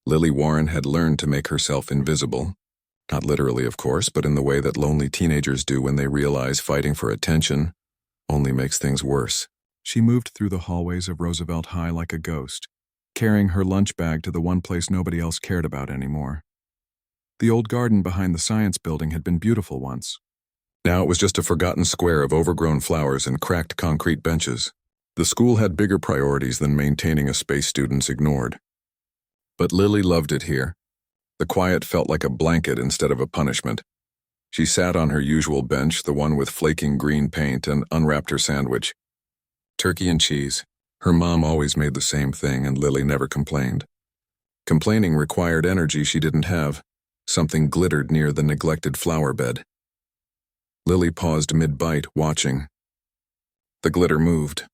Lily Warren had learned to make herself invisible. Not literally, of course, but in the way that lonely teenagers do when they realize fighting for attention only makes things worse. She moved through the hallways of Roosevelt High like a ghost, carrying her lunch bag to the one place nobody else cared about anymore. The old garden behind the science building had been beautiful once. Now it was just a forgotten square of overgrown flowers and cracked concrete benches. The school had bigger priorities than maintaining a space students ignored. But Lily loved it here. The quiet felt like a blanket instead of a punishment. She sat on her usual bench, the one with flaking green paint, and unwrapped her sandwich. Turkey and cheese. Her mom always made the same thing, and Lily never complained. Complaining required energy she didn't have. Something glittered near the neglected flower bed. Lily paused mid-bite, watching. The glitter moved.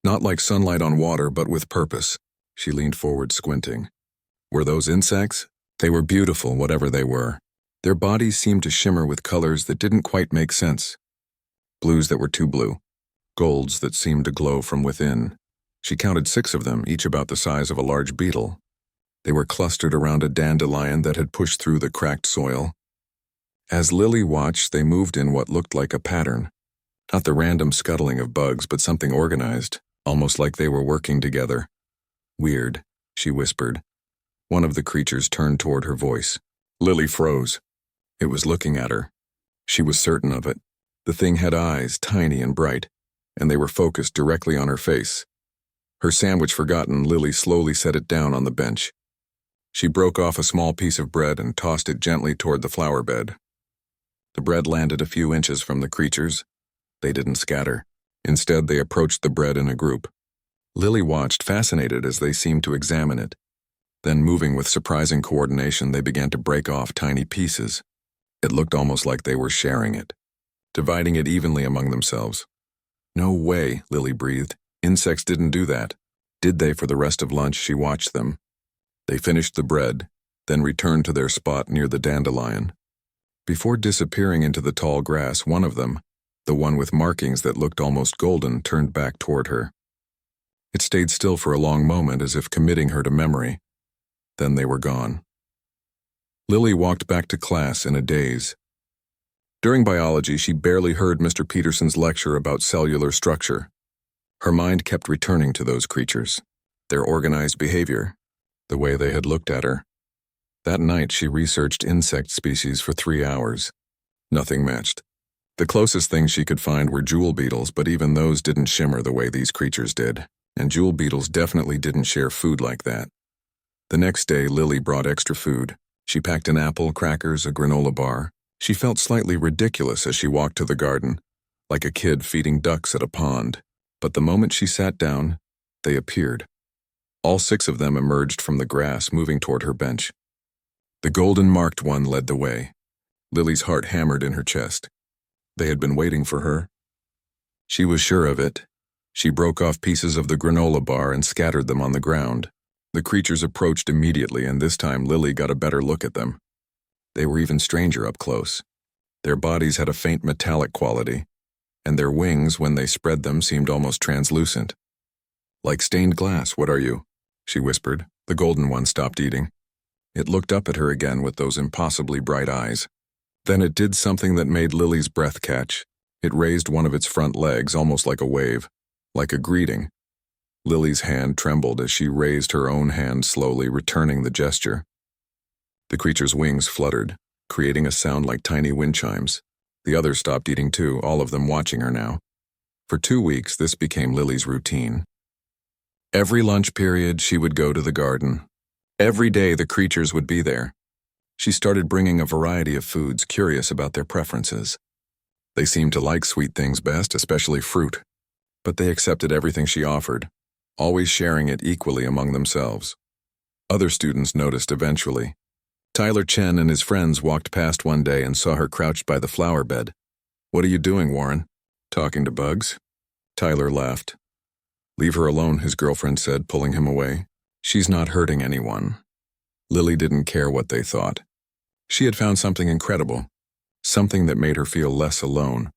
Not like sunlight on water, but with purpose. She leaned forward, squinting. Were those insects? They were beautiful, whatever they were. Their bodies seemed to shimmer with colors that didn't quite make sense. Blues that were too blue. Golds that seemed to glow from within. She counted 6 of them, each about the size of a large beetle. They were clustered around a dandelion that had pushed through the cracked soil. As Lily watched, they moved in what looked like a pattern. Not the random scuttling of bugs, but something organized, almost like they were working together. Weird, she whispered. One of the creatures turned toward her voice. Lily froze. It was looking at her. She was certain of it. The thing had eyes, tiny and bright, and they were focused directly on her face. Her sandwich forgotten, Lily slowly set it down on the bench. She broke off a small piece of bread and tossed it gently toward the flower bed. The bread landed a few inches from the creatures. They didn't scatter. Instead, they approached the bread in a group. Lily watched, fascinated as they seemed to examine it. Then, moving with surprising coordination, they began to break off tiny pieces. It looked almost like they were sharing it, dividing it evenly among themselves. No way, Lily breathed. Insects didn't do that. Did they for the rest of lunch? She watched them. They finished the bread, then returned to their spot near the dandelion. Before disappearing into the tall grass, one of them, the one with markings that looked almost golden, turned back toward her. It stayed still for a long moment, as if committing her to memory. Then they were gone. Lily walked back to class in a daze. During biology, she barely heard Mr. Peterson's lecture about cellular structure. Her mind kept returning to those creatures, their organized behavior, the way they had looked at her. That night, she researched insect species for 3 hours. Nothing matched. The closest things she could find were jewel beetles, but even those didn't shimmer the way these creatures did, and jewel beetles definitely didn't share food like that. The next day, Lily brought extra food. She packed an apple, crackers, a granola bar. She felt slightly ridiculous as she walked to the garden, like a kid feeding ducks at a pond. But the moment she sat down, they appeared. All 6 of them emerged from the grass, moving toward her bench. The golden-marked one led the way. Lily's heart hammered in her chest. They had been waiting for her. She was sure of it. She broke off pieces of the granola bar and scattered them on the ground. The creatures approached immediately, and this time Lily got a better look at them. They were even stranger up close. Their bodies had a faint metallic quality, and their wings, when they spread them, seemed almost translucent. Like stained glass, what are you? She whispered. The golden one stopped eating. It looked up at her again with those impossibly bright eyes. Then it did something that made Lily's breath catch. It raised one of its front legs, almost like a wave, like a greeting. Lily's hand trembled as she raised her own hand slowly, returning the gesture. The creature's wings fluttered, creating a sound like tiny wind chimes. The others stopped eating too, all of them watching her now. For 2 weeks, this became Lily's routine. Every lunch period, she would go to the garden. Every day, the creatures would be there. She started bringing a variety of foods, curious about their preferences. They seemed to like sweet things best, especially fruit. But they accepted everything she offered, always sharing it equally among themselves. Other students noticed eventually. Tyler Chen and his friends walked past one day and saw her crouched by the flower bed. "What are you doing, Warren?" "Talking to bugs." Tyler laughed. "Leave her alone," his girlfriend said, pulling him away. "She's not hurting anyone." Lily didn't care what they thought. She had found something incredible, something that made her feel less alone.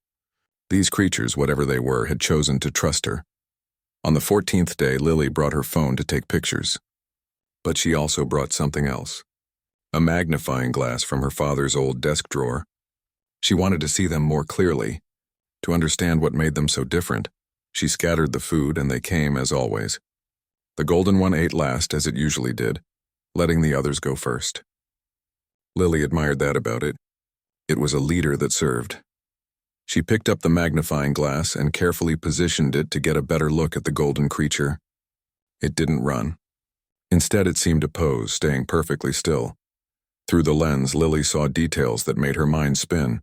These creatures, whatever they were, had chosen to trust her. On the 14th day, Lily brought her phone to take pictures. But she also brought something else. A magnifying glass from her father's old desk drawer. She wanted to see them more clearly, to understand what made them so different. She scattered the food and they came as always. The golden one ate last, as it usually did, letting the others go first. Lily admired that about it. It was a leader that served. She picked up the magnifying glass and carefully positioned it to get a better look at the golden creature. It didn't run. Instead, it seemed to pose, staying perfectly still. Through the lens, Lily saw details that made her mind spin.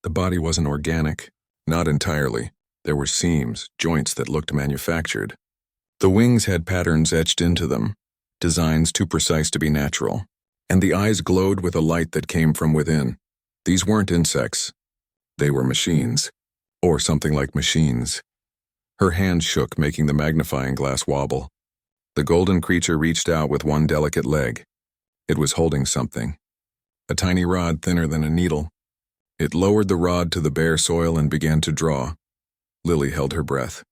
The body wasn't organic. Not entirely. There were seams, joints that looked manufactured. The wings had patterns etched into them, designs too precise to be natural, and the eyes glowed with a light that came from within. These weren't insects. They were machines, or something like machines. Her hand shook, making the magnifying glass wobble. The golden creature reached out with one delicate leg. It was holding something. A tiny rod thinner than a needle. It lowered the rod to the bare soil and began to draw. Lily held her breath.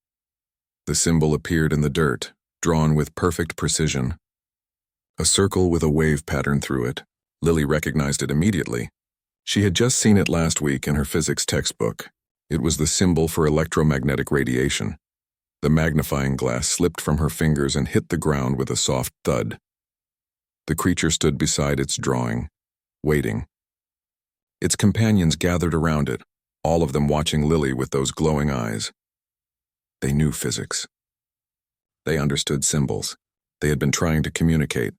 The symbol appeared in the dirt, drawn with perfect precision. A circle with a wave pattern through it. Lily recognized it immediately. She had just seen it last week in her physics textbook. It was the symbol for electromagnetic radiation. The magnifying glass slipped from her fingers and hit the ground with a soft thud. The creature stood beside its drawing, waiting. Its companions gathered around it, all of them watching Lily with those glowing eyes. They knew physics. They understood symbols. They had been trying to communicate.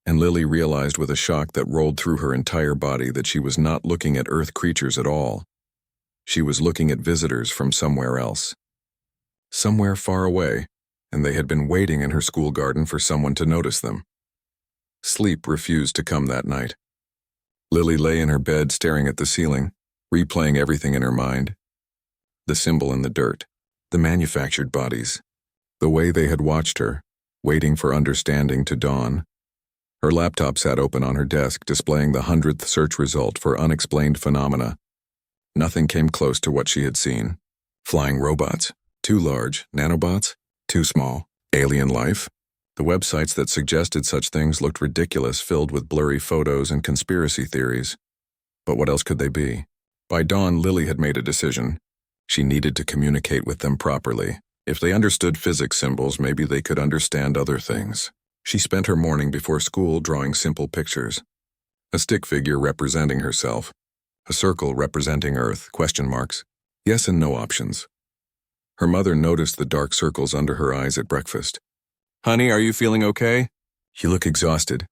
And Lily realized with a shock that rolled through her entire body that she was not looking at Earth creatures at all. She was looking at visitors from somewhere else. Somewhere far away, and they had been waiting in her school garden for someone to notice them. Sleep refused to come that night. Lily lay in her bed staring at the ceiling, replaying everything in her mind. The symbol in the dirt, the manufactured bodies, the way they had watched her, waiting for understanding to dawn. Her laptop sat open on her desk, displaying the 100th search result for unexplained phenomena. Nothing came close to what she had seen. Flying robots, too large; nanobots, too small; alien life. The websites that suggested such things looked ridiculous, filled with blurry photos and conspiracy theories. But what else could they be? By dawn, Lily had made a decision. She needed to communicate with them properly. If they understood physics symbols, maybe they could understand other things. She spent her morning before school drawing simple pictures. A stick figure representing herself. A circle representing Earth, question marks. Yes and no options. Her mother noticed the dark circles under her eyes at breakfast. "Honey, are you feeling okay?" "You look exhausted."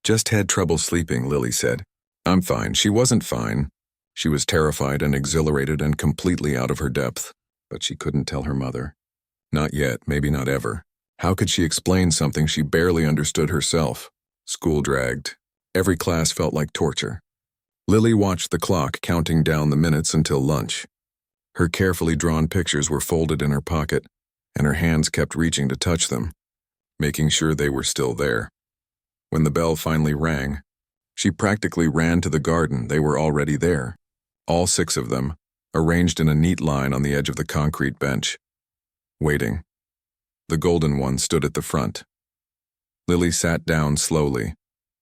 "Just had trouble sleeping," Lily said. "I'm fine." She wasn't fine. She was terrified and exhilarated and completely out of her depth. But she couldn't tell her mother. Not yet, maybe not ever. How could she explain something she barely understood herself? School dragged. Every class felt like torture. Lily watched the clock, counting down the minutes until lunch. Her carefully drawn pictures were folded in her pocket, and her hands kept reaching to touch them, making sure they were still there. When the bell finally rang, she practically ran to the garden. They were already there. All 6 of them, arranged in a neat line on the edge of the concrete bench. Waiting. The golden one stood at the front. Lily sat down slowly,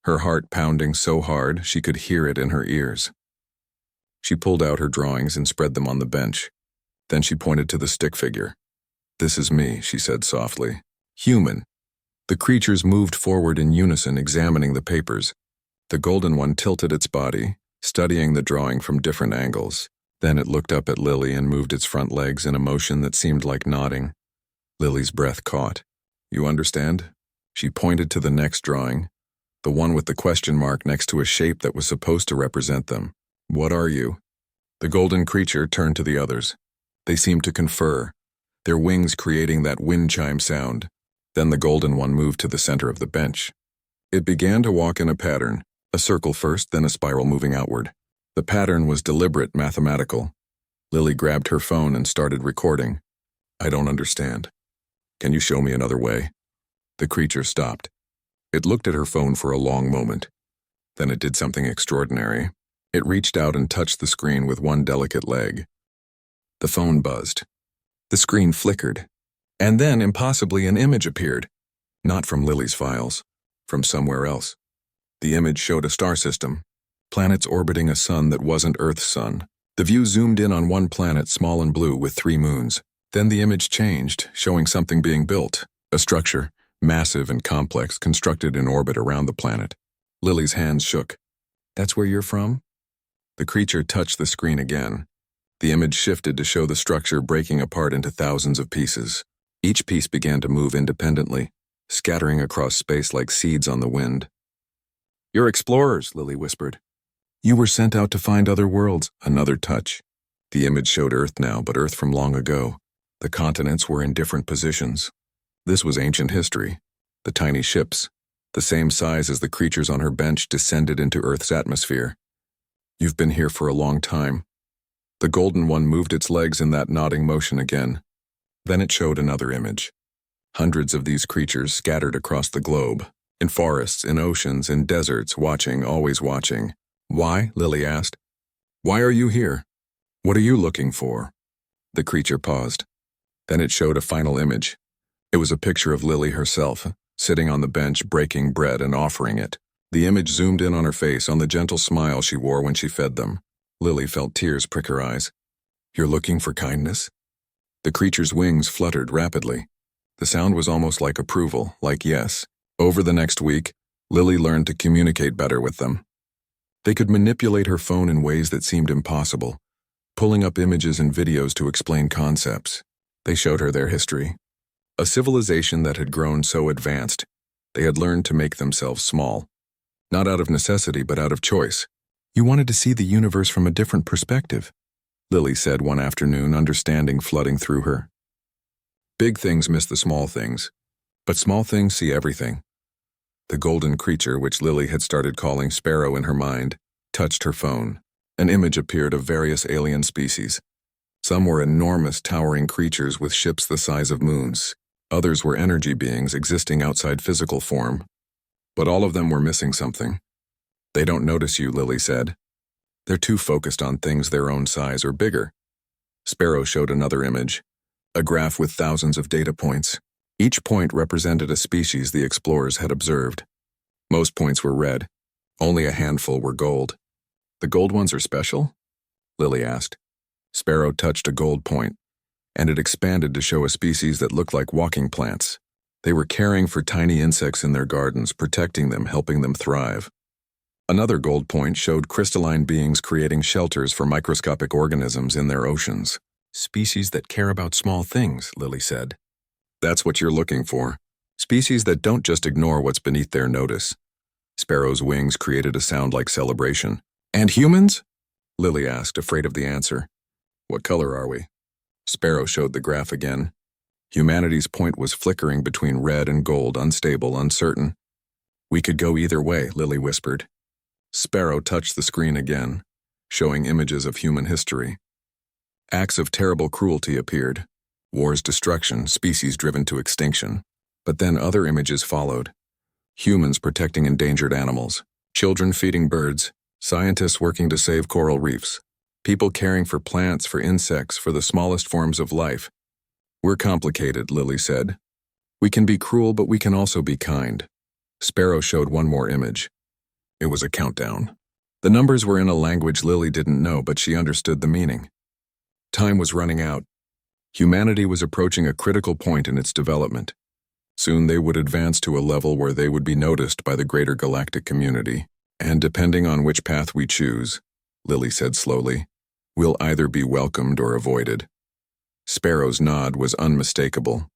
her heart pounding so hard she could hear it in her ears. She pulled out her drawings and spread them on the bench. Then she pointed to the stick figure. "This is me," she said softly. "Human." The creatures moved forward in unison, examining the papers. The golden one tilted its body, studying the drawing from different angles. Then it looked up at Lily and moved its front legs in a motion that seemed like nodding. Lily's breath caught. "You understand?" She pointed to the next drawing, the one with the question mark next to a shape that was supposed to represent them. "What are you?" The golden creature turned to the others. They seemed to confer, their wings creating that wind chime sound. Then the golden one moved to the center of the bench. It began to walk in a pattern, a circle first, then a spiral moving outward. The pattern was deliberate, mathematical. Lily grabbed her phone and started recording. "I don't understand. Can you show me another way?" The creature stopped. It looked at her phone for a long moment. Then it did something extraordinary. It reached out and touched the screen with one delicate leg. The phone buzzed. The screen flickered. And then, impossibly, an image appeared. Not from Lily's files. from somewhere else. The image showed a star system, planets orbiting a sun that wasn't Earth's sun. The view zoomed in on one planet, small and blue, with 3 moons. Then the image changed, showing something being built, a structure, massive and complex, constructed in orbit around the planet. Lily's hands shook. "That's where you're from?" The creature touched the screen again. The image shifted to show the structure breaking apart into thousands of pieces. Each piece began to move independently, scattering across space like seeds on the wind. "You're explorers," Lily whispered. "You were sent out to find other worlds." Another touch. The image showed Earth now, but Earth from long ago. The continents were in different positions. This was ancient history. The tiny ships, the same size as the creatures on her bench, descended into Earth's atmosphere. "You've been here for a long time." The golden one moved its legs in that nodding motion again. Then it showed another image. Hundreds of these creatures scattered across the globe, in forests, in oceans, in deserts, watching, always watching. "Why?" Lily asked. "Why are you here? What are you looking for?" The creature paused. Then it showed a final image. It was a picture of Lily herself, sitting on the bench breaking bread and offering it. The image zoomed in on her face, on the gentle smile she wore when she fed them. Lily felt tears prick her eyes. "You're looking for kindness?" The creature's wings fluttered rapidly. The sound was almost like approval, like yes. Over the next week, Lily learned to communicate better with them. They could manipulate her phone in ways that seemed impossible, pulling up images and videos to explain concepts. They showed her their history. A civilization that had grown so advanced, they had learned to make themselves small. Not out of necessity, but out of choice. "You wanted to see the universe from a different perspective," Lily said one afternoon, understanding flooding through her. Big things miss the small things, but small things see everything. The golden creature, which Lily had started calling Sparrow in her mind, touched her phone. An image appeared of various alien species. Some were enormous, towering creatures with ships the size of moons. Others were energy beings existing outside physical form. But all of them were missing something. "They don't notice you," Lily said. "They're too focused on things their own size or bigger." Sparrow showed another image, a graph with thousands of data points. Each point represented a species the explorers had observed. Most points were red. Only a handful were gold. "The gold ones are special?" Lily asked. Sparrow touched a gold point, and it expanded to show a species that looked like walking plants. They were caring for tiny insects in their gardens, protecting them, helping them thrive. Another gold point showed crystalline beings creating shelters for microscopic organisms in their oceans. "Species that care about small things," Lily said. "That's what you're looking for. Species that don't just ignore what's beneath their notice." Sparrow's wings created a sound like celebration. "And humans?" Lily asked, afraid of the answer. "What color are we?" Sparrow showed the graph again. Humanity's point was flickering between red and gold, unstable, uncertain. "We could go either way," Lily whispered. Sparrow touched the screen again, showing images of human history. Acts of terrible cruelty appeared. Wars, destruction, species driven to extinction. But then other images followed. Humans protecting endangered animals, children feeding birds, scientists working to save coral reefs, people caring for plants, for insects, for the smallest forms of life. "We're complicated," Lily said. "We can be cruel, but we can also be kind." Sparrow showed one more image. It was a countdown. The numbers were in a language Lily didn't know, but she understood the meaning. Time was running out. Humanity was approaching a critical point in its development. Soon they would advance to a level where they would be noticed by the greater galactic community. "And depending on which path we choose," Lily said slowly, "we'll either be welcomed or avoided." Sparrow's nod was unmistakable.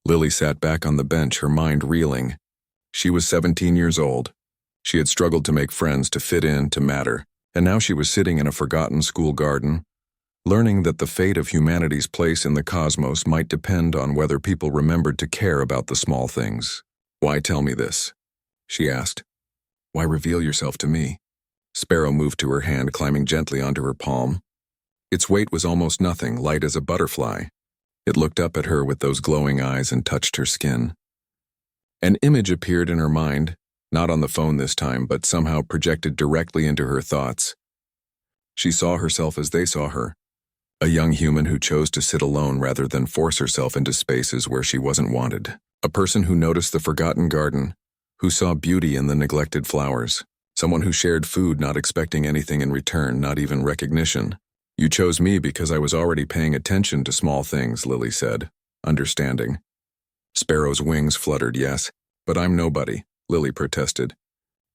Lily sat back on the bench, her mind reeling. She was 17 years old. She had struggled to make friends, to fit in, to matter, and now she was sitting in a forgotten school garden, learning that the fate of humanity's place in the cosmos might depend on whether people remembered to care about the small things. "Why tell me this?" she asked. "Why reveal yourself to me?" Sparrow moved to her hand, climbing gently onto her palm. Its weight was almost nothing, light as a butterfly. It looked up at her with those glowing eyes and touched her skin. An image appeared in her mind, not on the phone this time, but somehow projected directly into her thoughts. She saw herself as they saw her, a young human who chose to sit alone rather than force herself into spaces where she wasn't wanted. A person who noticed the forgotten garden, who saw beauty in the neglected flowers, someone who shared food not expecting anything in return, not even recognition. You chose me because I was already paying attention to small things, Lily said, understanding. Sparrow's wings fluttered, yes, but I'm nobody, Lily protested.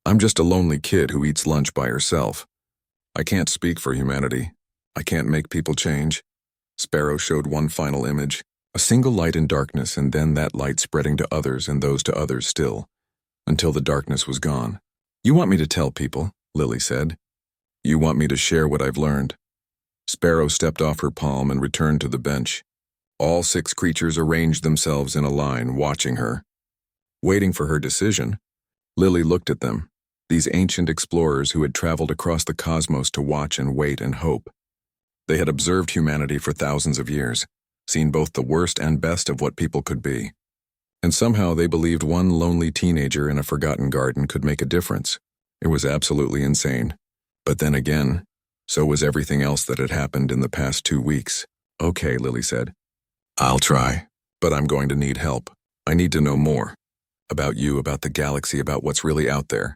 I'm just a lonely kid who eats lunch by herself. I can't speak for humanity. I can't make people change. Sparrow showed one final image, a single light in darkness, and then that light spreading to others and those to others still, until the darkness was gone. You want me to tell people, Lily said. You want me to share what I've learned. Sparrow stepped off her palm and returned to the bench. All 6 creatures arranged themselves in a line, watching her. Waiting for her decision, Lily looked at them, these ancient explorers who had traveled across the cosmos to watch and wait and hope. They had observed humanity for thousands of years, seen both the worst and best of what people could be. And somehow they believed one lonely teenager in a forgotten garden could make a difference. It was absolutely insane. But then again, so was everything else that had happened in the past 2 weeks. Okay, Lily said. I'll try, but I'm going to need help. I need to know more. About you, about the galaxy, about what's really out there.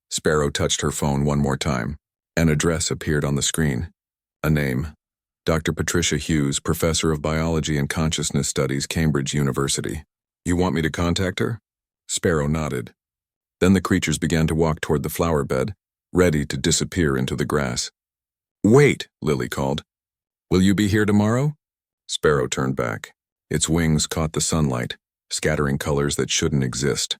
Sparrow touched her phone one more time. An address appeared on the screen. A name. Dr. Patricia Hughes, Professor of Biology and Consciousness Studies, Cambridge University. You want me to contact her? Sparrow nodded. Then the creatures began to walk toward the flower bed, ready to disappear into the grass. Wait, Lily called. Will you be here tomorrow? Sparrow turned back. Its wings caught the sunlight, scattering colors that shouldn't exist.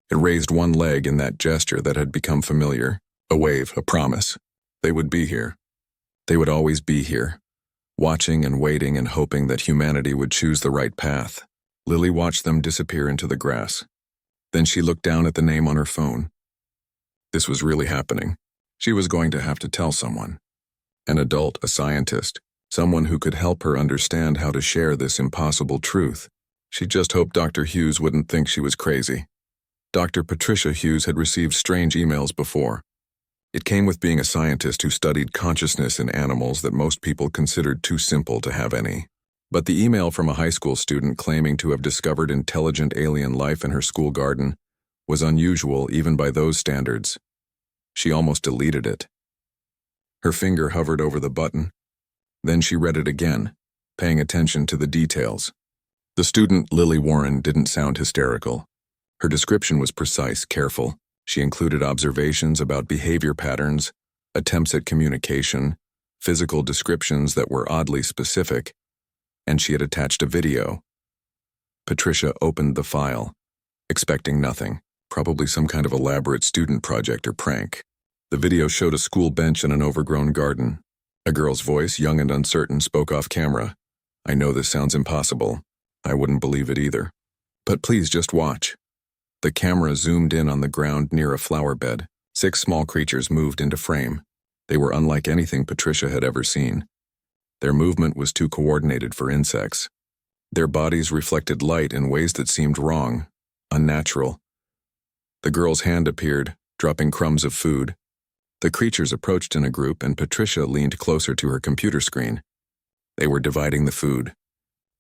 It raised one leg in that gesture that had become familiar. A wave, a promise. They would be here. They would always be here, watching and waiting and hoping that humanity would choose the right path. Lily watched them disappear into the grass. Then she looked down at the name on her phone. This was really happening. She was going to have to tell someone. An adult, a scientist, someone who could help her understand how to share this impossible truth. She just hoped Dr. Hughes wouldn't think she was crazy. Dr. Patricia Hughes had received strange emails before. It came with being a scientist who studied consciousness in animals that most people considered too simple to have any. But the email from a high school student claiming to have discovered intelligent alien life in her school garden was unusual even by those standards. She almost deleted it. Her finger hovered over the button. Then she read it again, paying attention to the details. The student, Lily Warren, didn't sound hysterical. Her description was precise, careful. She included observations about behavior patterns, attempts at communication, physical descriptions that were oddly specific, and she had attached a video. Patricia opened the file, expecting nothing, probably some kind of elaborate student project or prank. The video showed a school bench in an overgrown garden. A girl's voice, young and uncertain, spoke off camera. I know this sounds impossible. I wouldn't believe it either. But please just watch. The camera zoomed in on the ground near a flower bed. 6 small creatures moved into frame. They were unlike anything Patricia had ever seen. Their movement was too coordinated for insects. Their bodies reflected light in ways that seemed wrong, unnatural. The girl's hand appeared, dropping crumbs of food. The creatures approached in a group, and Patricia leaned closer to her computer screen. They were dividing the food,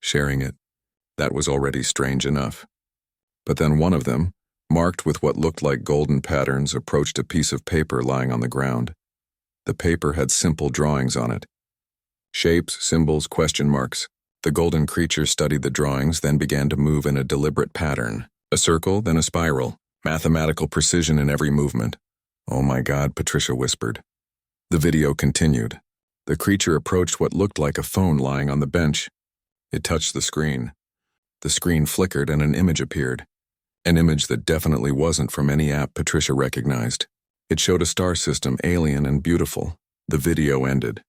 sharing it. That was already strange enough. But then one of them, marked with what looked like golden patterns, approached a piece of paper lying on the ground. The paper had simple drawings on it. Shapes, symbols, question marks. The golden creature studied the drawings, then began to move in a deliberate pattern. A circle, then a spiral. Mathematical precision in every movement. Oh my God, Patricia whispered. The video continued. The creature approached what looked like a phone lying on the bench. It touched the screen. The screen flickered and an image appeared. An image that definitely wasn't from any app Patricia recognized. It showed a star system, alien and beautiful. The video ended.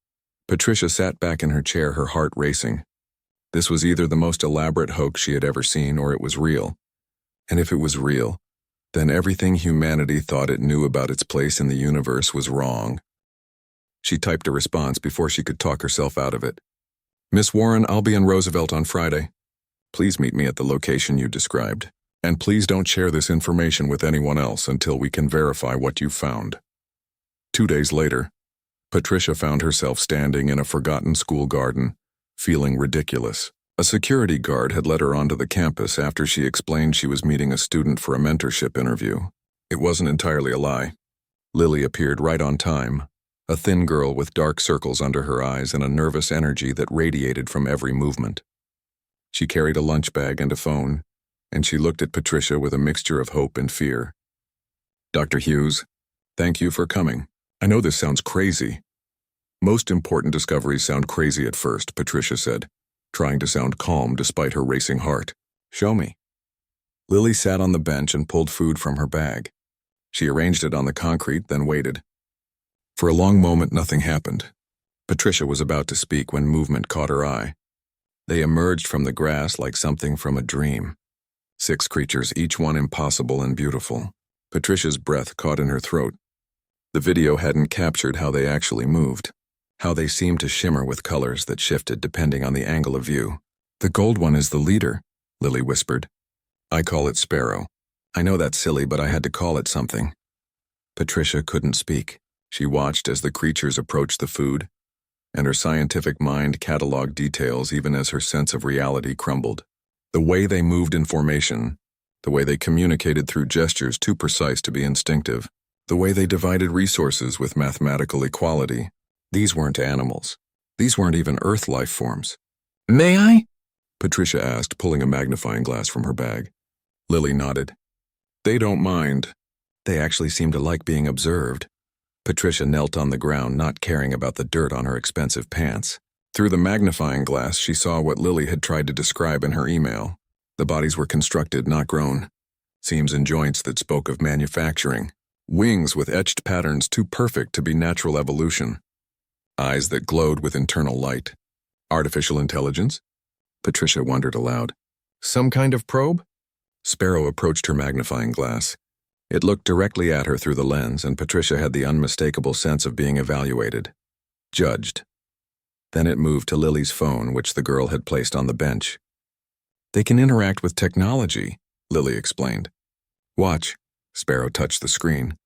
Patricia sat back in her chair, her heart racing. This was either the most elaborate hoax she had ever seen, or it was real. And if it was real, then everything humanity thought it knew about its place in the universe was wrong. She typed a response before she could talk herself out of it. Miss Warren, I'll be in Roosevelt on Friday. Please meet me at the location you described. And please don't share this information with anyone else until we can verify what you found. 2 days later, Patricia found herself standing in a forgotten school garden, feeling ridiculous. A security guard had let her onto the campus after she explained she was meeting a student for a mentorship interview. It wasn't entirely a lie. Lily appeared right on time, a thin girl with dark circles under her eyes and a nervous energy that radiated from every movement. She carried a lunch bag and a phone, and she looked at Patricia with a mixture of hope and fear. "Dr. Hughes, thank you for coming. I know this sounds crazy." "Most important discoveries sound crazy at first," Patricia said, trying to sound calm despite her racing heart. "Show me." Lily sat on the bench and pulled food from her bag. She arranged it on the concrete, then waited. For a long moment, nothing happened. Patricia was about to speak when movement caught her eye. They emerged from the grass like something from a dream. 6 creatures, each one impossible and beautiful. Patricia's breath caught in her throat. The video hadn't captured how they actually moved, how they seemed to shimmer with colors that shifted depending on the angle of view. "The gold one is the leader," Lily whispered. "I call it Sparrow. I know that's silly, but I had to call it something." Patricia couldn't speak. She watched as the creatures approached the food, and her scientific mind cataloged details even as her sense of reality crumbled. The way they moved in formation, the way they communicated through gestures too precise to be instinctive, the way they divided resources with mathematical equality. These weren't animals. These weren't even Earth life forms. "May I?" Patricia asked, pulling a magnifying glass from her bag. Lily nodded. "They don't mind. They actually seem to like being observed." Patricia knelt on the ground, not caring about the dirt on her expensive pants. Through the magnifying glass, she saw what Lily had tried to describe in her email. The bodies were constructed, not grown. Seams and joints that spoke of manufacturing. Wings with etched patterns too perfect to be natural evolution. Eyes that glowed with internal light. Artificial intelligence? Patricia wondered aloud. Some kind of probe? Sparrow approached her magnifying glass. It looked directly at her through the lens, and Patricia had the unmistakable sense of being evaluated. Judged. Then it moved to Lily's phone, which the girl had placed on the bench. "They can interact with technology," Lily explained. "Watch." Sparrow touched the screen.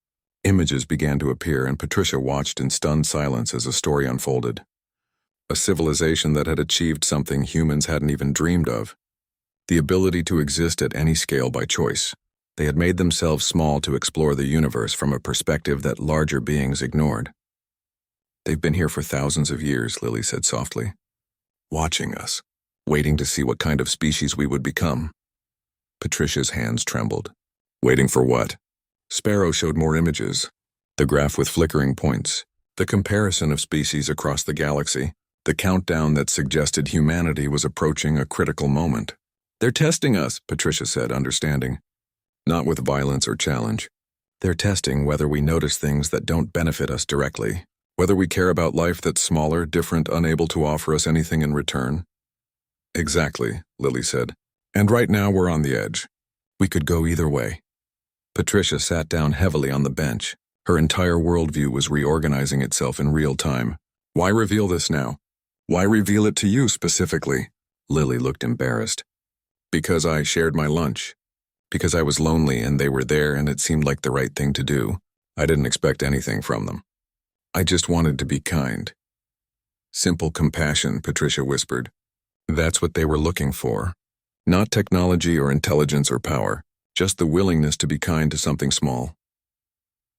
Images began to appear, and Patricia watched in stunned silence as a story unfolded. A civilization that had achieved something humans hadn't even dreamed of. The ability to exist at any scale by choice. They had made themselves small to explore the universe from a perspective that larger beings ignored. "They've been here for thousands of years," Lily said softly. "Watching us, waiting to see what kind of species we would become." Patricia's hands trembled. "Waiting for what?" Sparrow showed more images. The graph with flickering points. The comparison of species across the galaxy. The countdown that suggested humanity was approaching a critical moment. "They're testing us," Patricia said, understanding. "Not with violence or challenge. They're testing whether we notice things that don't benefit us directly. Whether we care about life that's smaller, different, unable to offer us anything in return." "Exactly," Lily said. "And right now we're on the edge. We could go either way." Patricia sat down heavily on the bench. Her entire worldview was reorganizing itself in real time. "Why reveal this now? Why reveal it to you specifically?" Lily looked embarrassed. "Because I shared my lunch. Because I was lonely and they were there and it seemed like the right thing to do. I didn't expect anything from them. I just wanted to be kind." "Simple compassion," Patricia whispered. "That's what they were looking for. Not technology or intelligence or power, just the willingness to be kind to something small."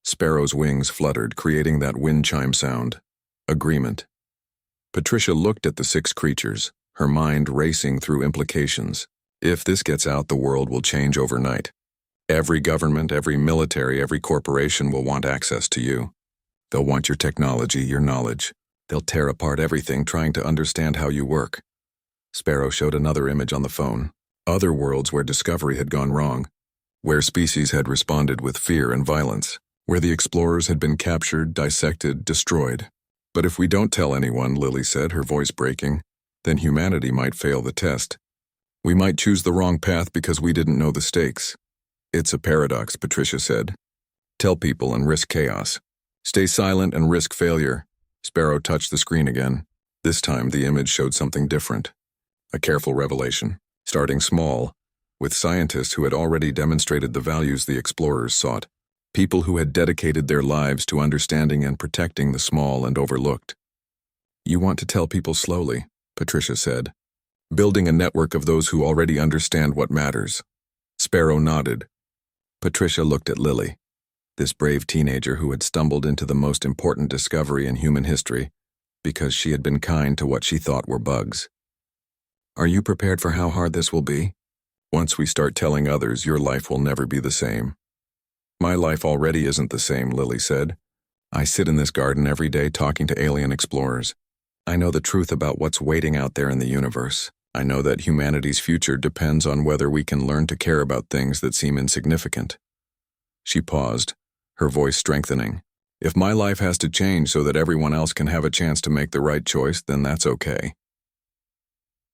Sparrow's wings fluttered, creating that wind chime sound. Agreement. Patricia looked at the 6 creatures, her mind racing through implications. If this gets out, the world will change overnight. Every government, every military, every corporation will want access to you. They'll want your technology, your knowledge. They'll tear apart everything trying to understand how you work. Sparrow showed another image on the phone. Other worlds where discovery had gone wrong. Where species had responded with fear and violence. Where the explorers had been captured, dissected, destroyed. "But if we don't tell anyone," Lily said, her voice breaking, "then humanity might fail the test. We might choose the wrong path because we didn't know the stakes." "It's a paradox," Patricia said. "Tell people and risk chaos. Stay silent and risk failure." Sparrow touched the screen again. This time the image showed something different. A careful revelation, starting small, with scientists who had already demonstrated the values the explorers sought. People who had dedicated their lives to understanding and protecting the small and overlooked. "You want to tell people slowly," Patricia said. Building a network of those who already understand what matters. Sparrow nodded. Patricia looked at Lily, this brave teenager who had stumbled into the most important discovery in human history because she had been kind to what she thought were bugs. Are you prepared for how hard this will be? Once we start telling others, your life will never be the same. My life already isn't the same, Lily said. I sit in this garden every day talking to alien explorers. I know the truth about what's waiting out there in the universe. I know that humanity's future depends on whether we can learn to care about things that seem insignificant. She paused, her voice strengthening. If my life has to change so that everyone else can have a chance to make the right choice, then that's okay.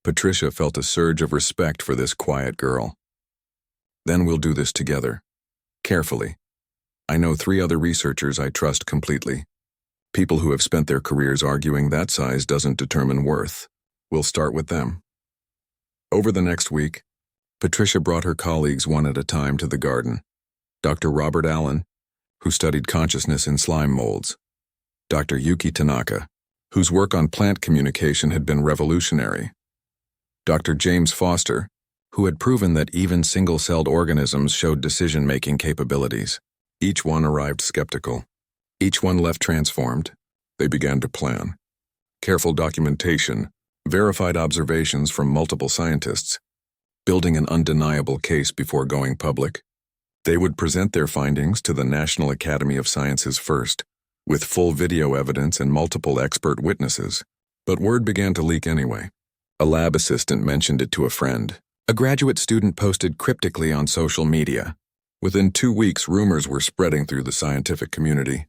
Patricia felt a surge of respect for this quiet girl. Then we'll do this together. Carefully. I know 3 other researchers I trust completely. People who have spent their careers arguing that size doesn't determine worth. We'll start with them. Over the next week, Patricia brought her colleagues one at a time to the garden. Dr. Robert Allen, who studied consciousness in slime molds. Dr. Yuki Tanaka, whose work on plant communication had been revolutionary. Dr. James Foster, who had proven that even single-celled organisms showed decision-making capabilities. Each one arrived skeptical. Each one left transformed. They began to plan. Careful documentation, verified observations from multiple scientists, building an undeniable case before going public. They would present their findings to the National Academy of Sciences first, with full video evidence and multiple expert witnesses. But word began to leak anyway. A lab assistant mentioned it to a friend. A graduate student posted cryptically on social media. Within 2 weeks, rumors were spreading through the scientific community.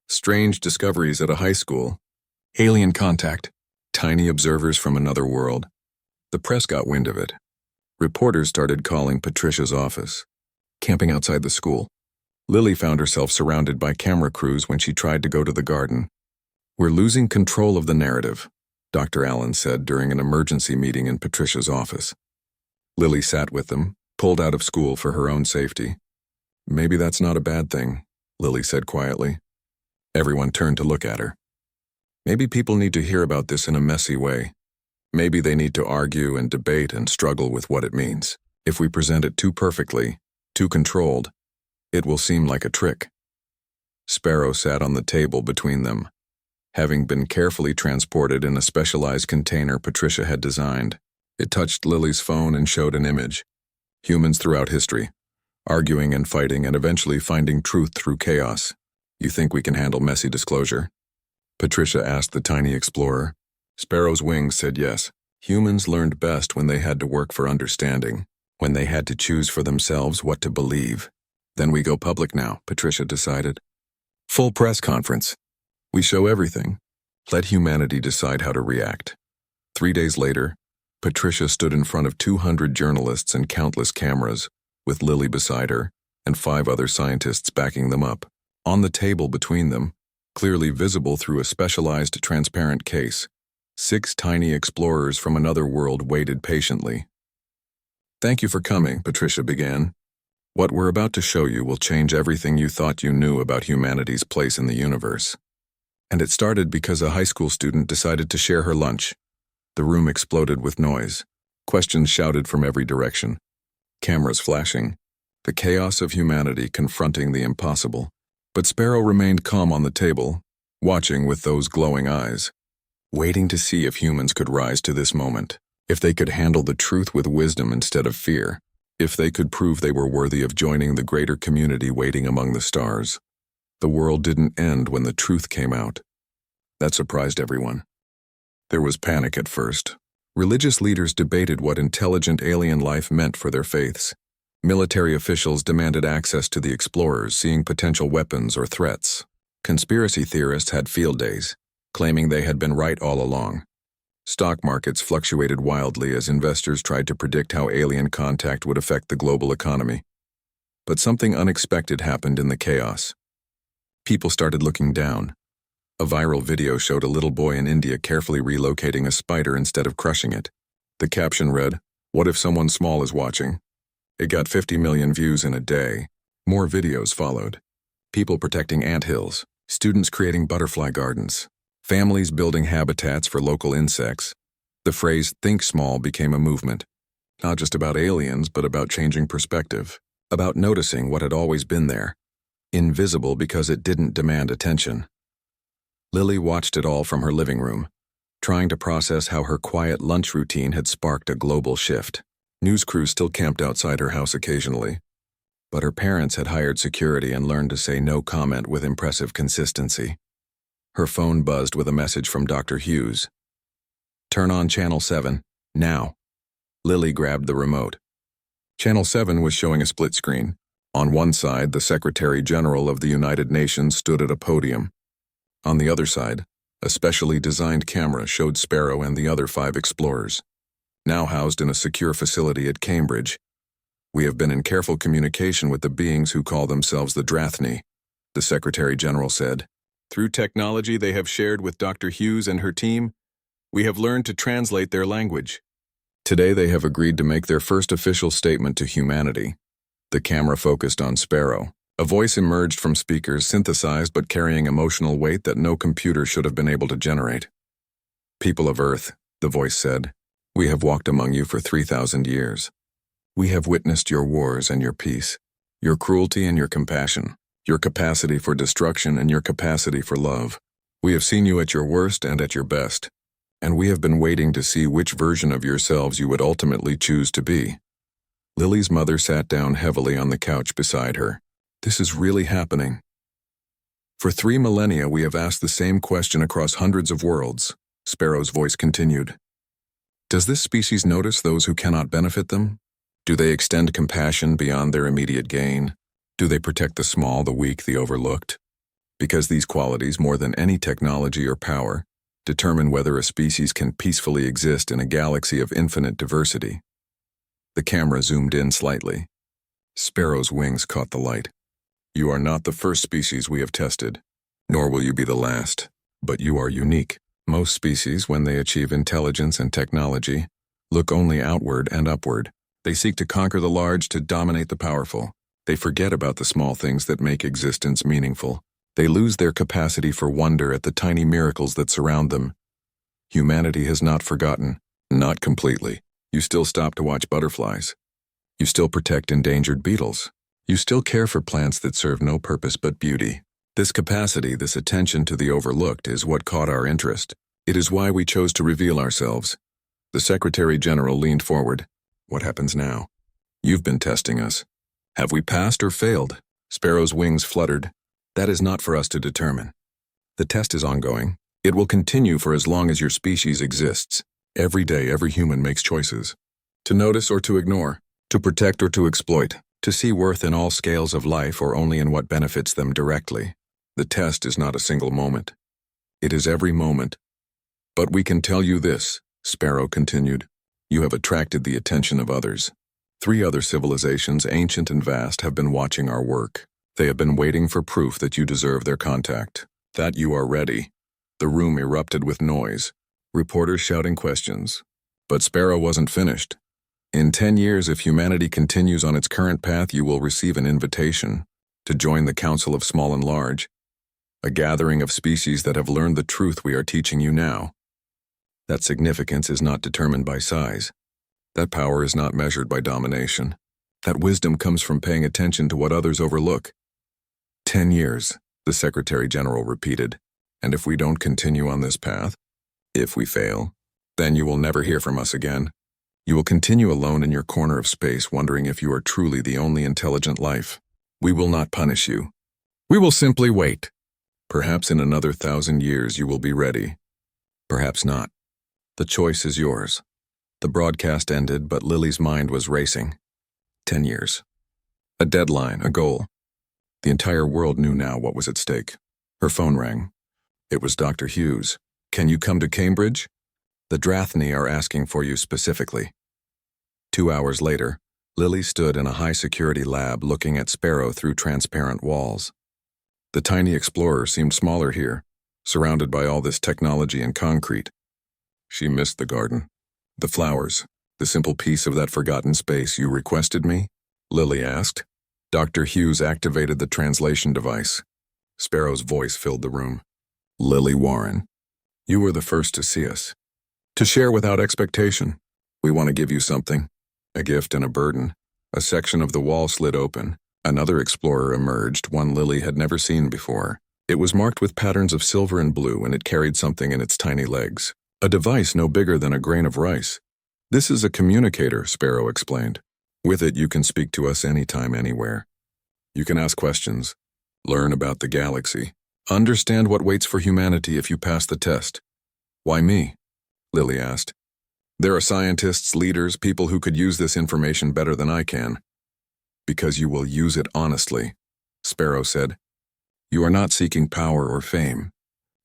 Strange discoveries at a high school. Alien contact. Tiny observers from another world. The press got wind of it. Reporters started calling Patricia's office. Camping outside the school. Lily found herself surrounded by camera crews when she tried to go to the garden. We're losing control of the narrative, Dr. Allen said during an emergency meeting in Patricia's office. Lily sat with them, pulled out of school for her own safety. Maybe that's not a bad thing, Lily said quietly. Everyone turned to look at her. Maybe people need to hear about this in a messy way. Maybe they need to argue and debate and struggle with what it means. If we present it too perfectly, too controlled, it will seem like a trick. Sparrow sat on the table between them, having been carefully transported in a specialized container Patricia had designed. It touched Lily's phone and showed an image. Humans throughout history, arguing and fighting and eventually finding truth through chaos. You think we can handle messy disclosure? Patricia asked the tiny explorer. Sparrow's wings said yes. Humans learned best when they had to work for understanding, when they had to choose for themselves what to believe. Then we go public now, Patricia decided. Full press conference. We show everything. Let humanity decide how to react. 3 days later, Patricia stood in front of 200 journalists and countless cameras, with Lily beside her, and 5 other scientists backing them up. On the table between them, clearly visible through a specialized transparent case, 6 tiny explorers from another world waited patiently. Thank you for coming, Patricia began. What we're about to show you will change everything you thought you knew about humanity's place in the universe. And it started because a high school student decided to share her lunch. The room exploded with noise. Questions shouted from every direction. Cameras flashing. The chaos of humanity confronting the impossible. But Sparrow remained calm on the table, watching with those glowing eyes, waiting to see if humans could rise to this moment, if they could handle the truth with wisdom instead of fear, if they could prove they were worthy of joining the greater community waiting among the stars. The world didn't end when the truth came out. That surprised everyone. There was panic at first. Religious leaders debated what intelligent alien life meant for their faiths. Military officials demanded access to the explorers, seeing potential weapons or threats. Conspiracy theorists had field days, claiming they had been right all along. Stock markets fluctuated wildly as investors tried to predict how alien contact would affect the global economy. But something unexpected happened in the chaos. People started looking down. A viral video showed a little boy in India carefully relocating a spider instead of crushing it. The caption read, "What if someone small is watching?" It got 50 million views in a day. More videos followed. People protecting anthills, students creating butterfly gardens, families building habitats for local insects. The phrase "think small" became a movement, not just about aliens, but about changing perspective, about noticing what had always been there, invisible because it didn't demand attention. Lily watched it all from her living room, trying to process how her quiet lunch routine had sparked a global shift. News crews still camped outside her house occasionally, but her parents had hired security and learned to say no comment with impressive consistency. Her phone buzzed with a message from Dr. Hughes. "Turn on Channel 7, now." Lily grabbed the remote. Channel 7 was showing a split screen. On one side, the Secretary General of the United Nations stood at a podium. On the other side, a specially designed camera showed Sparrow and the other 5 explorers, now housed in a secure facility at Cambridge. "We have been in careful communication with the beings who call themselves the Drathni," the Secretary General said. "Through technology they have shared with Dr. Hughes and her team, we have learned to translate their language. Today they have agreed to make their first official statement to humanity." The camera focused on Sparrow. A voice emerged from speakers, synthesized but carrying emotional weight that no computer should have been able to generate. "People of Earth," the voice said, "we have walked among you for 3,000 years. We have witnessed your wars and your peace, your cruelty and your compassion, your capacity for destruction and your capacity for love. We have seen you at your worst and at your best, and we have been waiting to see which version of yourselves you would ultimately choose to be." Lily's mother sat down heavily on the couch beside her. "This is really happening. For 3 millennia we have asked the same question across hundreds of worlds," Sparrow's voice continued. "Does this species notice those who cannot benefit them? Do they extend compassion beyond their immediate gain? Do they protect the small, the weak, the overlooked? Because these qualities, more than any technology or power, determine whether a species can peacefully exist in a galaxy of infinite diversity." The camera zoomed in slightly. Sparrow's wings caught the light. "You are not the first species we have tested, nor will you be the last, but you are unique. Most species, when they achieve intelligence and technology, look only outward and upward. They seek to conquer the large, to dominate the powerful. They forget about the small things that make existence meaningful. They lose their capacity for wonder at the tiny miracles that surround them. Humanity has not forgotten, not completely. You still stop to watch butterflies. You still protect endangered beetles. You still care for plants that serve no purpose but beauty. This capacity, this attention to the overlooked, is what caught our interest. It is why we chose to reveal ourselves." The Secretary General leaned forward. "What happens now? You've been testing us. Have we passed or failed?" Sparrow's wings fluttered. "That is not for us to determine. The test is ongoing. It will continue for as long as your species exists. Every day, every human makes choices. To notice or to ignore, to protect or to exploit, to see worth in all scales of life or only in what benefits them directly. The test is not a single moment. It is every moment. But we can tell you this," Sparrow continued. "You have attracted the attention of others. 3 other civilizations, ancient and vast, have been watching our work. They have been waiting for proof that you deserve their contact, that you are ready." The room erupted with noise, reporters shouting questions. But Sparrow wasn't finished. "In 10 years, if humanity continues on its current path, you will receive an invitation to join the Council of Small and Large, a gathering of species that have learned the truth we are teaching you now. That significance is not determined by size. That power is not measured by domination. That wisdom comes from paying attention to what others overlook." 10 years, the Secretary General repeated. "And if we don't continue on this path, if we fail, then you will never hear from us again. You will continue alone in your corner of space, wondering if you are truly the only intelligent life. We will not punish you. We will simply wait. Perhaps in another 1,000 years you will be ready. Perhaps not. The choice is yours." The broadcast ended, but Lily's mind was racing. 10 years. A deadline, a goal. The entire world knew now what was at stake. Her phone rang. It was Dr. Hughes. "Can you come to Cambridge? The Drathni are asking for you specifically." 2 hours later, Lily stood in a high-security lab looking at Sparrow through transparent walls. The tiny explorer seemed smaller here, surrounded by all this technology and concrete. She missed the garden, the flowers, the simple peace of that forgotten space. "You requested me?" Lily asked. Dr. Hughes activated the translation device. Sparrow's voice filled the room. "Lily Warren, you were the first to see us. To share without expectation. We want to give you something. A gift and a burden. A section of the wall slid open. Another explorer emerged, one Lily had never seen before. It was marked with patterns of silver and blue, and it carried something in its tiny legs. A device no bigger than a grain of rice. This is a communicator, Sparrow explained. With it, you can speak to us anytime, anywhere. You can ask questions, learn about the galaxy, understand what waits for humanity if you pass the test. Why me? Lily asked. There are scientists, leaders, people who could use this information better than I can. Because you will use it honestly, Sparrow said. You are not seeking power or fame.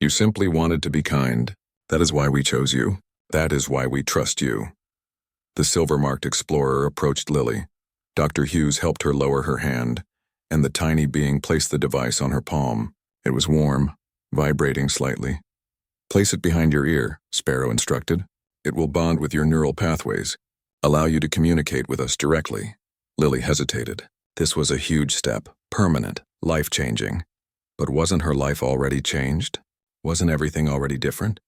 You simply wanted to be kind. That is why we chose you. That is why we trust you. The silver-marked explorer approached Lily. Dr. Hughes helped her lower her hand, and the tiny being placed the device on her palm. It was warm, vibrating slightly. Place it behind your ear, Sparrow instructed. It will bond with your neural pathways, allow you to communicate with us directly. Lily hesitated. This was a huge step, permanent, life-changing. But wasn't her life already changed? Wasn't everything already different?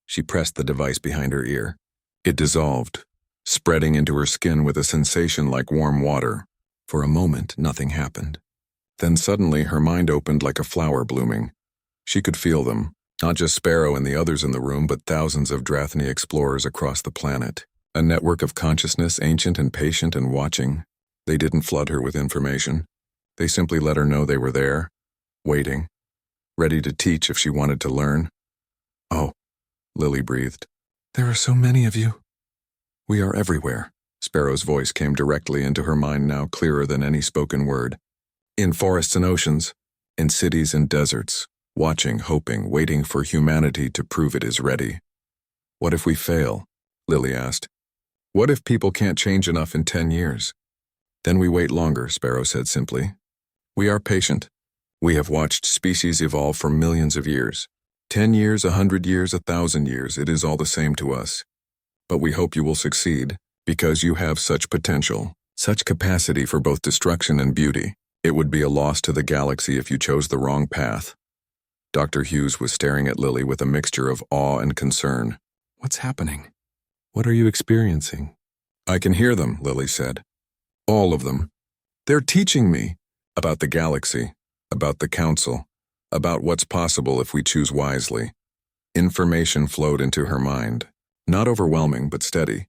She pressed the device behind her ear. It dissolved, spreading into her skin with a sensation like warm water. For a moment, nothing happened. Then suddenly, her mind opened like a flower blooming. She could feel them, not just Sparrow and the others in the room, but thousands of Drathni explorers across the planet. A network of consciousness, ancient and patient and watching. They didn't flood her with information. They simply let her know they were there, waiting, ready to teach if she wanted to learn. Oh, Lily breathed. There are so many of you. We are everywhere. Sparrow's voice came directly into her mind now, clearer than any spoken word. In forests and oceans, in cities and deserts, watching, hoping, waiting for humanity to prove it is ready. What if we fail? Lily asked. What if people can't change enough in 10 years? Then we wait longer, Sparrow said simply. We are patient. We have watched species evolve for millions of years. 10 years, 100 years, 1,000 years, it is all the same to us. But we hope you will succeed, because you have such potential, such capacity for both destruction and beauty. It would be a loss to the galaxy if you chose the wrong path. Dr. Hughes was staring at Lily with a mixture of awe and concern. What's happening? What are you experiencing? I can hear them, Lily said. All of them. They're teaching me about the galaxy, about the council, about what's possible if we choose wisely. Information flowed into her mind. Not overwhelming, but steady.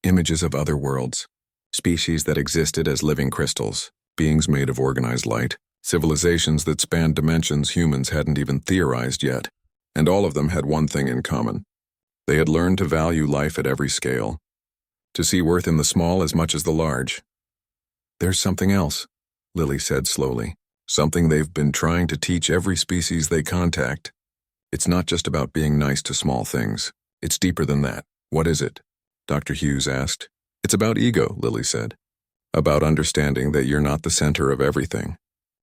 Images of other worlds. Species that existed as living crystals. Beings made of organized light. Civilizations that spanned dimensions humans hadn't even theorized yet. And all of them had one thing in common. They had learned to value life at every scale. To see worth in the small as much as the large. There's something else, Lily said slowly. Something they've been trying to teach every species they contact. It's not just about being nice to small things. It's deeper than that. What is it? Dr. Hughes asked. It's about ego, Lily said. About understanding that you're not the center of everything.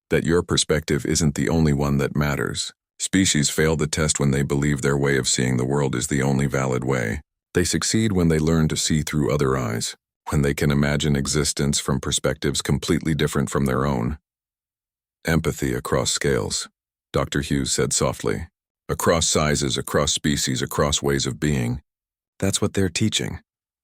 That your perspective isn't the only one that matters. Species fail the test when they believe their way of seeing the world is the only valid way. They succeed when they learn to see through other eyes, when they can imagine existence from perspectives completely different from their own. Empathy across scales, Dr. Hughes said softly. Across sizes, across species, across ways of being. That's what they're teaching.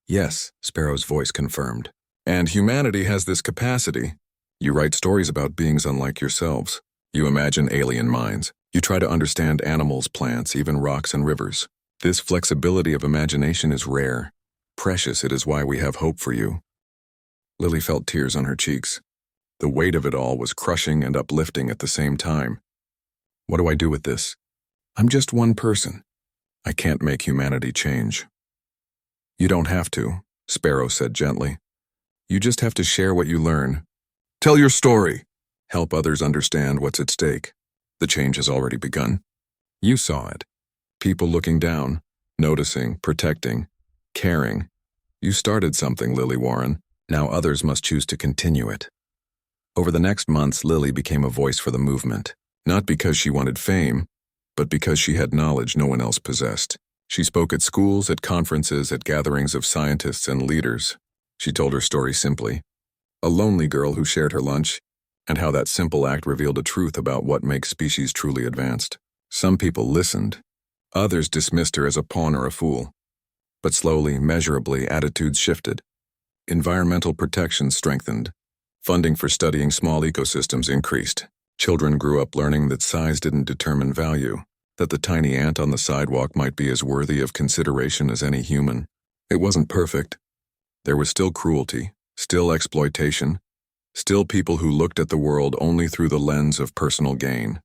Yes, Sparrow's voice confirmed. And humanity has this capacity. You write stories about beings unlike yourselves. You imagine alien minds. You try to understand animals, plants, even rocks and rivers. This flexibility of imagination is rare. Precious, it is why we have hope for you. Lily felt tears on her cheeks. The weight of it all was crushing and uplifting at the same time. What do I do with this? I'm just one person. I can't make humanity change. You don't have to, Sparrow said gently. You just have to share what you learn. Tell your story. Help others understand what's at stake. The change has already begun. You saw it. People looking down, noticing, protecting, caring. You started something, Lily Warren. Now others must choose to continue it. Over the next months, Lily became a voice for the movement. Not because she wanted fame, but because she had knowledge no one else possessed. She spoke at schools, at conferences, at gatherings of scientists and leaders. She told her story simply. A lonely girl who shared her lunch, and how that simple act revealed a truth about what makes species truly advanced. Some people listened. Others dismissed her as a pawn or a fool. But slowly, measurably, attitudes shifted. Environmental protection strengthened. Funding for studying small ecosystems increased. Children grew up learning that size didn't determine value, that the tiny ant on the sidewalk might be as worthy of consideration as any human. It wasn't perfect. There was still cruelty, still exploitation, still people who looked at the world only through the lens of personal gain.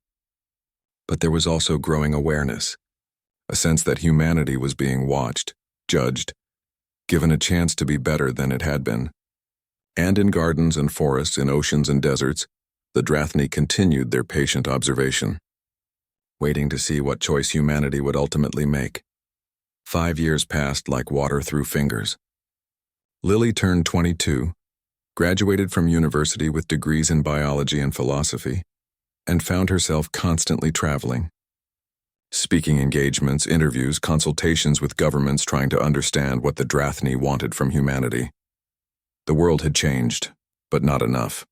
But there was also growing awareness, a sense that humanity was being watched, judged, given a chance to be better than it had been. And in gardens and forests, in oceans and deserts, the Drathni continued their patient observation, waiting to see what choice humanity would ultimately make. 5 years passed like water through fingers. Lily turned 22, graduated from university with degrees in biology and philosophy, and found herself constantly traveling. Speaking engagements, interviews, consultations with governments trying to understand what the Drathni wanted from humanity. The world had changed, but not enough.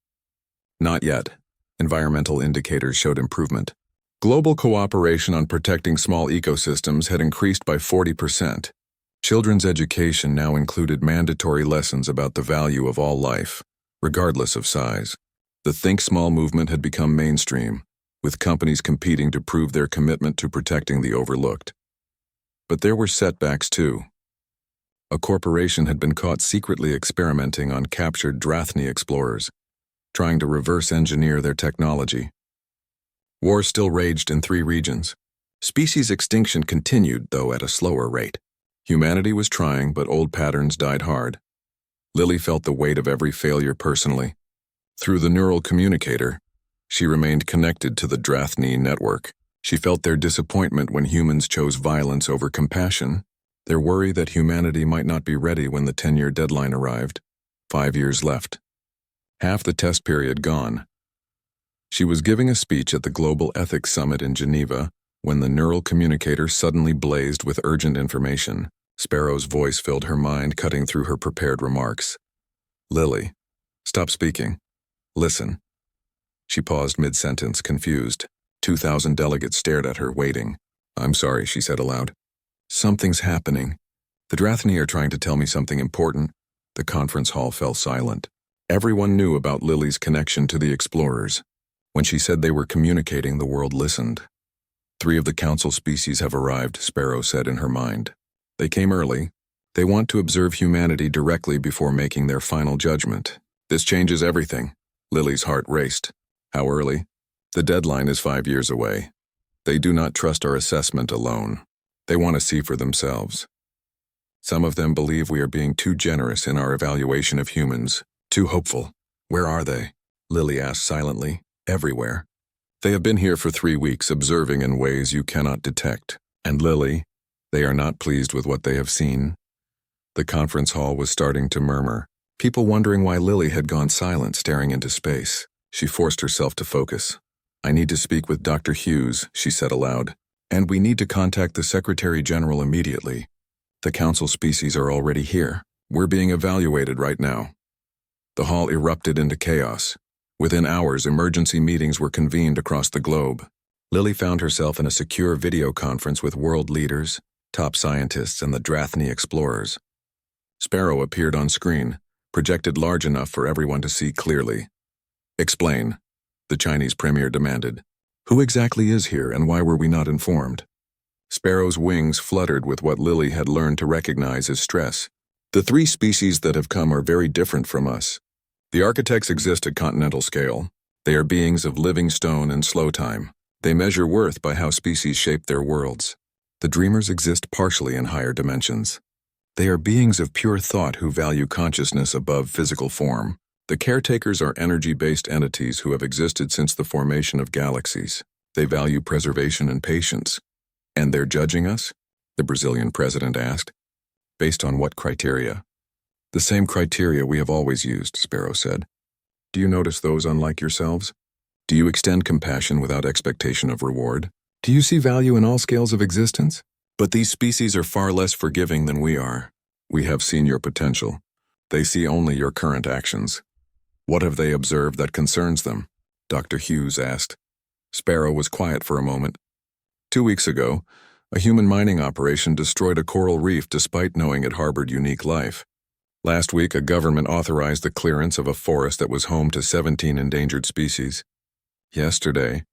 Not yet. Environmental indicators showed improvement. Global cooperation on protecting small ecosystems had increased by 40%. Children's education now included mandatory lessons about the value of all life, regardless of size. The Think Small movement had become mainstream, with companies competing to prove their commitment to protecting the overlooked. But there were setbacks too. A corporation had been caught secretly experimenting on captured Drathni explorers, trying to reverse engineer their technology. War still raged in 3 regions. Species extinction continued, though at a slower rate. Humanity was trying, but old patterns died hard. Lily felt the weight of every failure personally. Through the neural communicator, she remained connected to the Drathni network. She felt their disappointment when humans chose violence over compassion, their worry that humanity might not be ready when the 10-year deadline arrived. 5 years left. Half the test period gone. She was giving a speech at the Global Ethics Summit in Geneva when the neural communicator suddenly blazed with urgent information. Sparrow's voice filled her mind, cutting through her prepared remarks. Lily, stop speaking. Listen. She paused mid-sentence, confused. 2,000 delegates stared at her, waiting. I'm sorry, she said aloud. Something's happening. The Drathni are trying to tell me something important. The conference hall fell silent. Everyone knew about Lily's connection to the explorers. When she said they were communicating, the world listened. 3 of the council species have arrived, Sparrow said in her mind. They came early. They want to observe humanity directly before making their final judgment. This changes everything. Lily's heart raced. How early? The deadline is 5 years away. They do not trust our assessment alone. They want to see for themselves. Some of them believe we are being too generous in our evaluation of humans, too hopeful. Where are they? Lily asked silently. Everywhere. They have been here for 3 weeks, observing in ways you cannot detect. And Lily, they are not pleased with what they have seen. The conference hall was starting to murmur, people wondering why Lily had gone silent, staring into space. She forced herself to focus. I need to speak with Dr. Hughes, she said aloud. And we need to contact the Secretary General immediately. The council species are already here. We're being evaluated right now. The hall erupted into chaos. Within hours, emergency meetings were convened across the globe. Lily found herself in a secure video conference with world leaders, top scientists, and the Drathni explorers. Sparrow appeared on screen, projected large enough for everyone to see clearly. Explain, the Chinese premier demanded. Who exactly is here, and why were we not informed? Sparrow's wings fluttered with what Lily had learned to recognize as stress. The 3 species that have come are very different from us. The architects exist at continental scale. They are beings of living stone and slow time. They measure worth by how species shape their worlds. The dreamers exist partially in higher dimensions. They are beings of pure thought who value consciousness above physical form. The caretakers are energy-based entities who have existed since the formation of galaxies. They value preservation and patience. And they're judging us? The Brazilian president asked. Based on what criteria? The same criteria we have always used, Sparrow said. Do you notice those unlike yourselves? Do you extend compassion without expectation of reward? Do you see value in all scales of existence? But these species are far less forgiving than we are. We have seen your potential. They see only your current actions. What have they observed that concerns them? Dr. Hughes asked. Sparrow was quiet for a moment. 2 weeks ago, A human mining operation destroyed a coral reef despite knowing it harbored unique life. Last week, a government authorized the clearance of a forest that was home to 17 endangered species. Yesterday,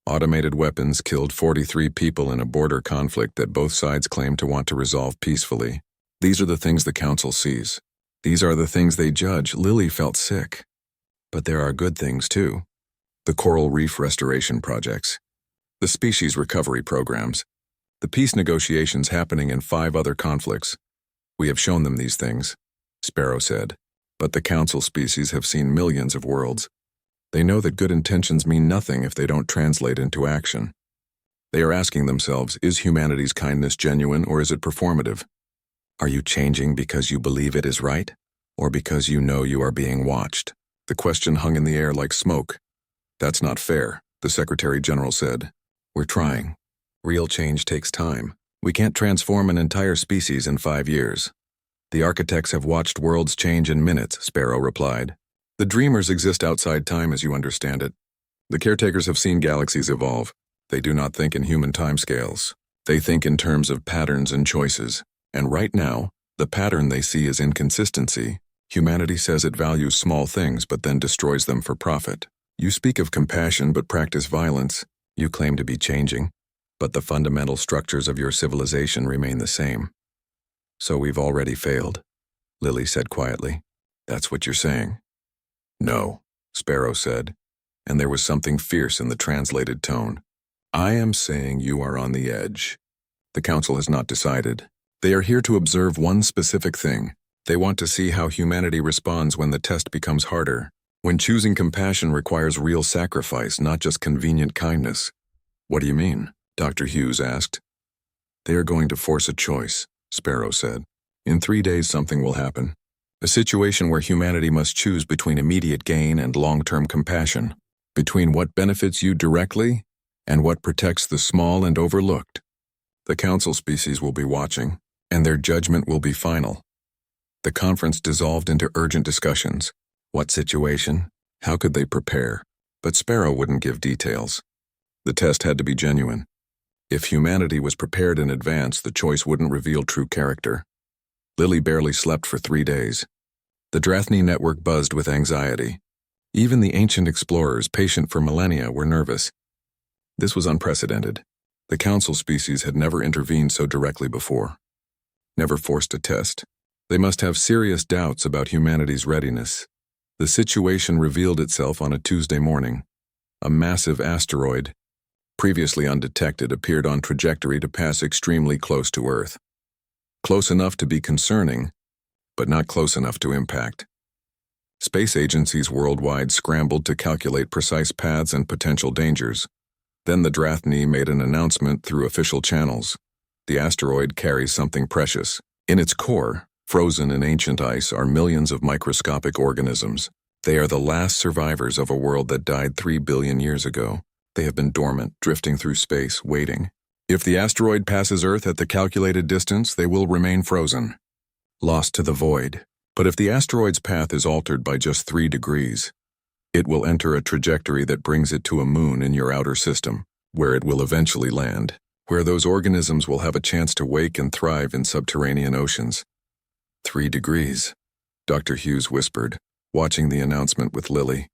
automated weapons killed 43 people in a border conflict that both sides claim to want to resolve peacefully. These are the things the council sees. These are the things they judge. Lily felt sick. But there are good things too. The coral reef restoration projects, the species recovery programs, the peace negotiations happening in 5 other conflicts. We have shown them these things, Sparrow said. But the council species have seen millions of worlds. They know that good intentions mean nothing if they don't translate into action. They are asking themselves, is humanity's kindness genuine or is it performative? Are you changing because you believe it is right, or because you know you are being watched? The question hung in the air like smoke. That's not fair, the Secretary General said. We're trying. Real change takes time. We can't transform an entire species in 5 years. The architects have watched worlds change in minutes, Sparrow replied. The dreamers exist outside time as you understand it. The caretakers have seen galaxies evolve. They do not think in human timescales. They think in terms of patterns and choices. And right now, the pattern they see is inconsistency. Humanity says it values small things but then destroys them for profit. You speak of compassion but practice violence. You claim to be changing, but the fundamental structures of your civilization remain the same. So we've already failed, Lily said quietly. That's what you're saying. No, Sparrow said, and there was something fierce in the translated tone. I am saying you are on the edge. The council has not decided. They are here to observe one specific thing. They want to see how humanity responds when the test becomes harder, when choosing compassion requires real sacrifice, not just convenient kindness. What do you mean? Dr. Hughes asked. They are going to force a choice, Sparrow said. In 3 days something will happen. A situation where humanity must choose between immediate gain and long-term compassion, between what benefits you directly and what protects the small and overlooked. The council species will be watching, and their judgment will be final. The conference dissolved into urgent discussions. What situation? How could they prepare? But Sparrow wouldn't give details. The test had to be genuine. If humanity was prepared in advance, the choice wouldn't reveal true character. Lily barely slept for 3 days. The Drathni network buzzed with anxiety. Even the ancient explorers, patient for millennia, were nervous. This was unprecedented. The council species had never intervened so directly before. Never forced a test. They must have serious doubts about humanity's readiness. The situation revealed itself on a Tuesday morning. A massive asteroid, previously undetected, appeared on trajectory to pass extremely close to Earth. Close enough to be concerning, but not close enough to impact. Space agencies worldwide scrambled to calculate precise paths and potential dangers. Then the Drathni made an announcement through official channels. The asteroid carries something precious. In its core, frozen in ancient ice, are millions of microscopic organisms. They are the last survivors of a world that died 3 billion years ago. They have been dormant, drifting through space, waiting. If the asteroid passes Earth at the calculated distance, they will remain frozen, lost to the void. But if the asteroid's path is altered by just 3 degrees, it will enter a trajectory that brings it to a moon in your outer system, where it will eventually land, where those organisms will have a chance to wake and thrive in subterranean oceans. 3 degrees, Dr. Hughes whispered, watching the announcement with Lily.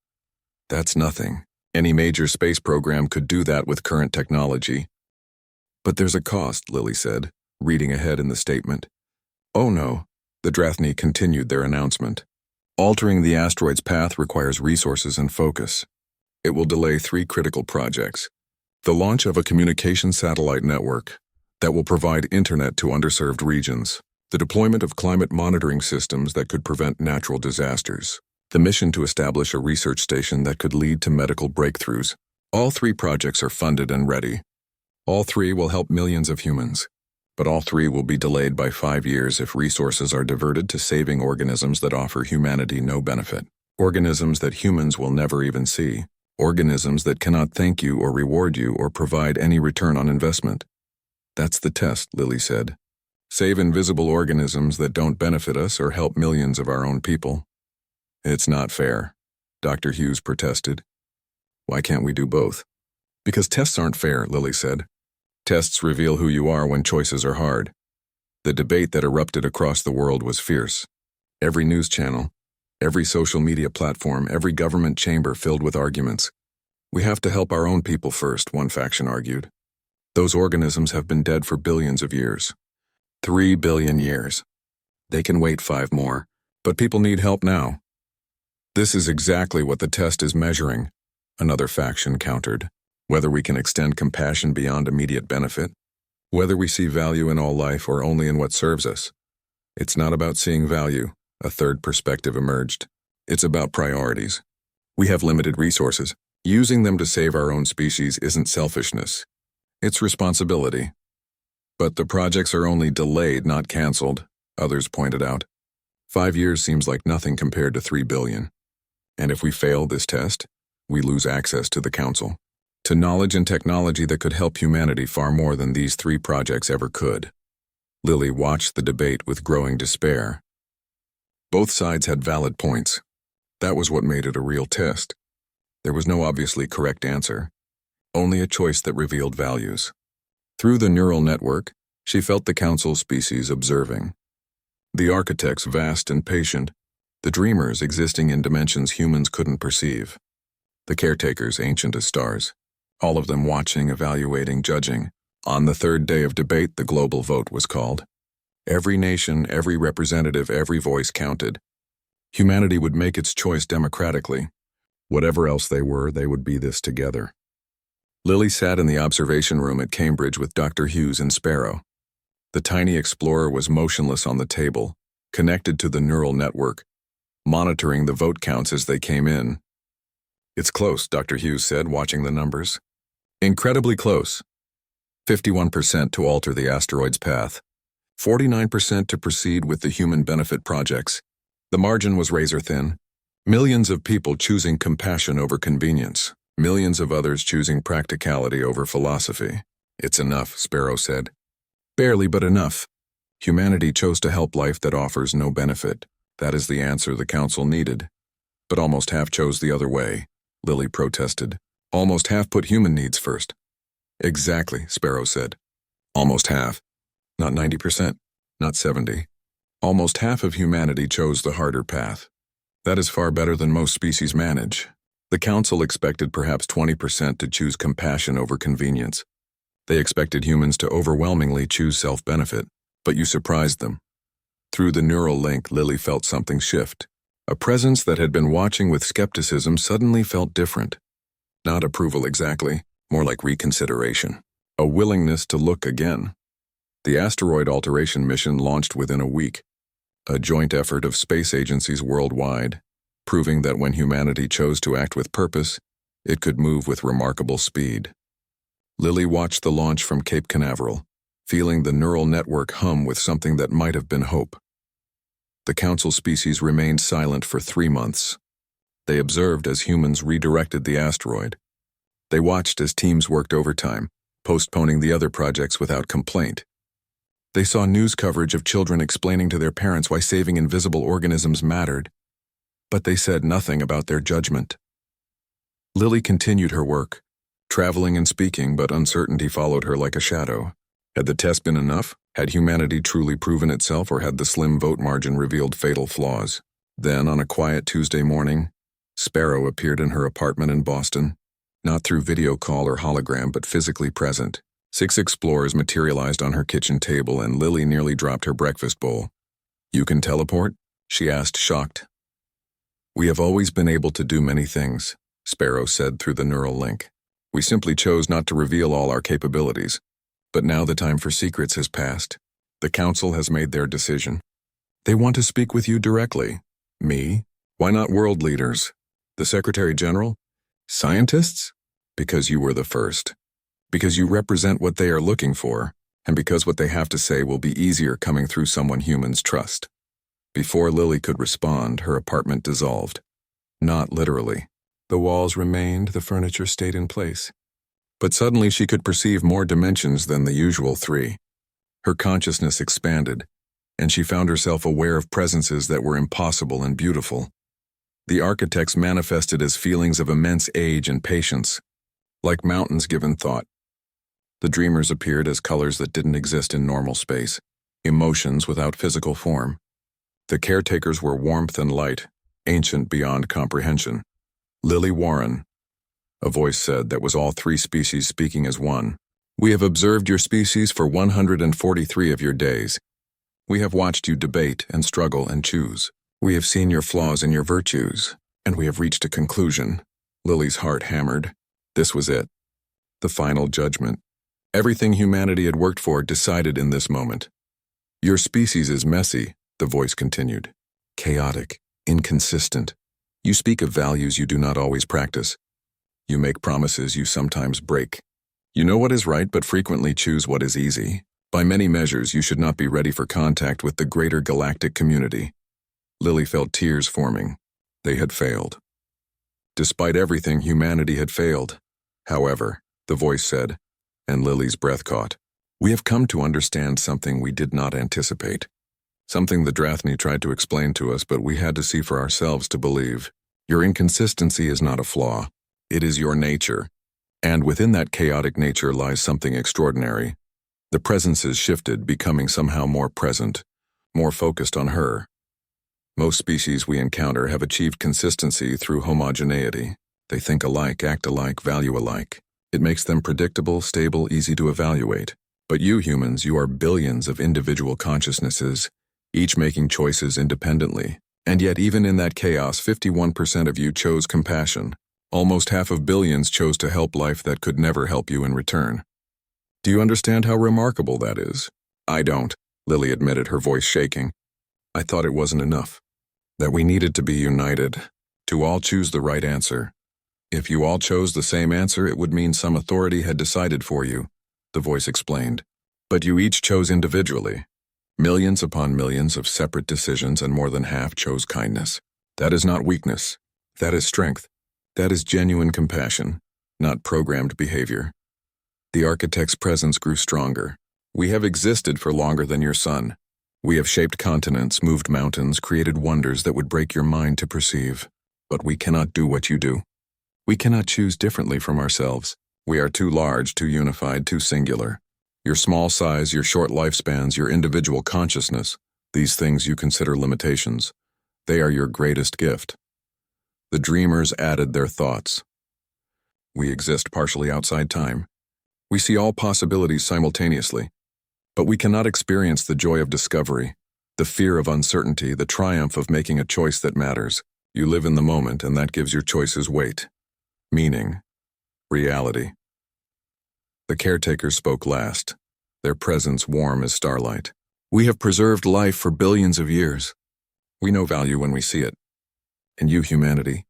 That's nothing. Any major space program could do that with current technology. But there's a cost, Lily said, reading ahead in the statement. Oh no, the Drathni continued their announcement. Altering the asteroid's path requires resources and focus. It will delay 3 critical projects. The launch of a communication satellite network that will provide internet to underserved regions. The deployment of climate monitoring systems that could prevent natural disasters. The mission to establish a research station that could lead to medical breakthroughs. All 3 projects are funded and ready. All 3 will help millions of humans. But all 3 will be delayed by 5 years if resources are diverted to saving organisms that offer humanity no benefit. Organisms that humans will never even see. Organisms that cannot thank you or reward you or provide any return on investment. That's the test, Lily said. Save invisible organisms that don't benefit us or help millions of our own people. It's not fair, Dr. Hughes protested. Why can't we do both? Because tests aren't fair, Lily said. Tests reveal who you are when choices are hard. The debate that erupted across the world was fierce. Every news channel, every social media platform, every government chamber filled with arguments. We have to help our own people first, one faction argued. Those organisms have been dead for billions of years. 3 billion years. They can wait 5 more, but people need help now. This is exactly what the test is measuring, another faction countered. Whether we can extend compassion beyond immediate benefit, whether we see value in all life or only in what serves us. It's not about seeing value, a third perspective emerged. It's about priorities. We have limited resources. Using them to save our own species isn't selfishness. It's responsibility. But the projects are only delayed, not canceled, others pointed out. 5 years seems like nothing compared to 3 billion. And if we fail this test, we lose access to the Council, to knowledge and technology that could help humanity far more than these 3 projects ever could. Lily watched the debate with growing despair. Both sides had valid points. That was what made it a real test. There was no obviously correct answer, only a choice that revealed values. Through the neural network, she felt the Council species observing. The architects vast and patient, the dreamers existing in dimensions humans couldn't perceive. The caretakers ancient as stars, all of them watching, evaluating, judging. On the 3rd day of debate, the global vote was called. Every nation, every representative, every voice counted. Humanity would make its choice democratically. Whatever else they were, they would be this together. Lily sat in the observation room at Cambridge with Dr. Hughes and Sparrow. The tiny explorer was motionless on the table, connected to the neural network, monitoring the vote counts as they came in. "It's close," Dr. Hughes said, watching the numbers. "Incredibly close. 51% to alter the asteroid's path. 49% to proceed with the human benefit projects. The margin was razor-thin. Millions of people choosing compassion over convenience. Millions of others choosing practicality over philosophy. It's enough," Sparrow said. "Barely, but enough. Humanity chose to help life that offers no benefit. That is the answer the Council needed. But almost half chose the other way," Lily protested. "Almost half put human needs first." "Exactly," Sparrow said. "Almost half. Not 90%, not 70. Almost half of humanity chose the harder path. That is far better than most species manage. The Council expected perhaps 20% to choose compassion over convenience. They expected humans to overwhelmingly choose self-benefit, but you surprised them." Through the neural link, Lily felt something shift. A presence that had been watching with skepticism suddenly felt different. Not approval exactly, more like reconsideration. A willingness to look again. The asteroid alteration mission launched within a week, a joint effort of space agencies worldwide, proving that when humanity chose to act with purpose, it could move with remarkable speed. Lily watched the launch from Cape Canaveral, feeling the neural network hum with something that might have been hope. The Council species remained silent for 3 months. They observed as humans redirected the asteroid. They watched as teams worked overtime, postponing the other projects without complaint. They saw news coverage of children explaining to their parents why saving invisible organisms mattered, but they said nothing about their judgment. Lily continued her work, traveling and speaking, but uncertainty followed her like a shadow. Had the test been enough? Had humanity truly proven itself, or had the slim vote margin revealed fatal flaws? Then, on a quiet Tuesday morning, Sparrow appeared in her apartment in Boston, not through video call or hologram, but physically present. 6 explorers materialized on her kitchen table, and Lily nearly dropped her breakfast bowl. "You can teleport?" she asked, shocked. "We have always been able to do many things," Sparrow said through the neural link. "We simply chose not to reveal all our capabilities. But now the time for secrets has passed. The Council has made their decision. They want to speak with you directly." "Me? Why not world leaders? The Secretary General? Scientists?" "Because you were the first. Because you represent what they are looking for, and because what they have to say will be easier coming through someone humans trust." Before Lily could respond, her apartment dissolved. Not literally. The walls remained, the furniture stayed in place. But suddenly she could perceive more dimensions than the usual 3. Her consciousness expanded, and she found herself aware of presences that were impossible and beautiful. The architects manifested as feelings of immense age and patience, like mountains given thought. The dreamers appeared as colors that didn't exist in normal space, emotions without physical form. The caretakers were warmth and light, ancient beyond comprehension. Lily Warren, a voice said that was all three species speaking as one. We have observed your species for 143 of your days. We have watched you debate and struggle and choose. We have seen your flaws and your virtues, and we have reached a conclusion. Lily's heart hammered. This was it. The final judgment. Everything humanity had worked for decided in this moment. Your species is messy, the voice continued. Chaotic, inconsistent. You speak of values you do not always practice. You make promises you sometimes break. You know what is right but frequently choose what is easy. By many measures, you should not be ready for contact with the greater galactic community. Lily felt tears forming. They had failed. Despite everything, humanity had failed. However, the voice said, and Lily's breath caught, we have come to understand something we did not anticipate. Something the Drathni tried to explain to us, but we had to see for ourselves to believe. Your inconsistency is not a flaw. It is your nature. And within that chaotic nature lies something extraordinary. The presences shifted, becoming somehow more present, more focused on her. Most species we encounter have achieved consistency through homogeneity. They think alike, act alike, value alike. It makes them predictable, stable, easy to evaluate. But you humans, you are billions of individual consciousnesses, each making choices independently. And yet even in that chaos, 51% of you chose compassion. Almost half of billions chose to help life that could never help you in return. Do you understand how remarkable that is? I don't, Lily admitted, her voice shaking. I thought it wasn't enough. That we needed to be united, to all choose the right answer. If you all chose the same answer, it would mean some authority had decided for you, the voice explained. But you each chose individually. Millions upon millions of separate decisions, and more than half chose kindness. That is not weakness. That is strength. That is genuine compassion, not programmed behavior. The architect's presence grew stronger. We have existed for longer than your sun. We have shaped continents, moved mountains, created wonders that would break your mind to perceive. But we cannot do what you do. We cannot choose differently from ourselves. We are too large, too unified, too singular. Your small size, your short lifespans, your individual consciousness, these things you consider limitations. They are your greatest gift. The dreamers added their thoughts. We exist partially outside time. We see all possibilities simultaneously. But we cannot experience the joy of discovery, the fear of uncertainty, the triumph of making a choice that matters. You live in the moment, and that gives your choices weight, meaning, reality. The caretakers spoke last, their presence warm as starlight. We have preserved life for billions of years. We know value when we see it. And you, humanity,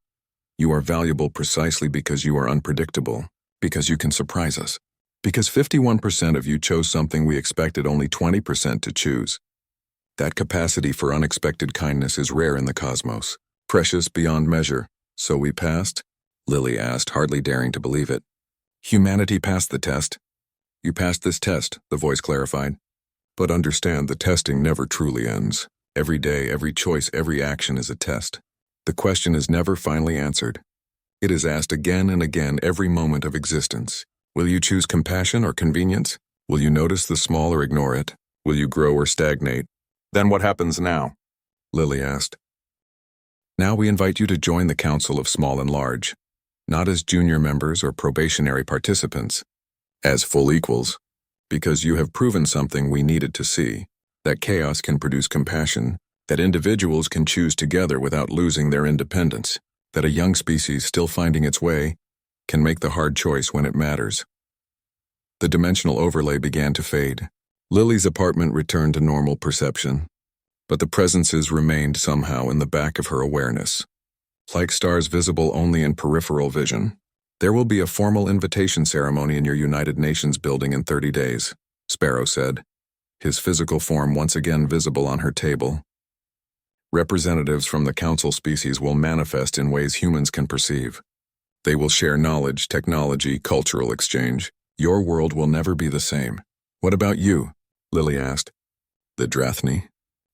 you are valuable precisely because you are unpredictable, because you can surprise us. Because 51% of you chose something we expected only 20% to choose. That capacity for unexpected kindness is rare in the cosmos, precious beyond measure. So we passed? Lily asked, hardly daring to believe it. Humanity passed the test. You passed this test, the voice clarified. But understand, the testing never truly ends. Every day, every choice, every action is a test. The question is never finally answered. It is asked again and again every moment of existence. Will you choose compassion or convenience? Will you notice the small or ignore it? Will you grow or stagnate? Then what happens now? Lily asked. Now we invite you to join the Council of Small and Large, not as junior members or probationary participants, as full equals, because you have proven something we needed to see, that chaos can produce compassion, that individuals can choose together without losing their independence, that a young species still finding its way can make the hard choice when it matters. The dimensional overlay began to fade. Lily's apartment returned to normal perception, but the presences remained somehow in the back of her awareness, like stars visible only in peripheral vision. There will be a formal invitation ceremony in your United Nations building in 30 days, Sparrow said, his physical form once again visible on her table. Representatives from the council species will manifest in ways humans can perceive. They will share knowledge, technology, cultural exchange. Your world will never be the same. What about you? Lily asked. The Drathni?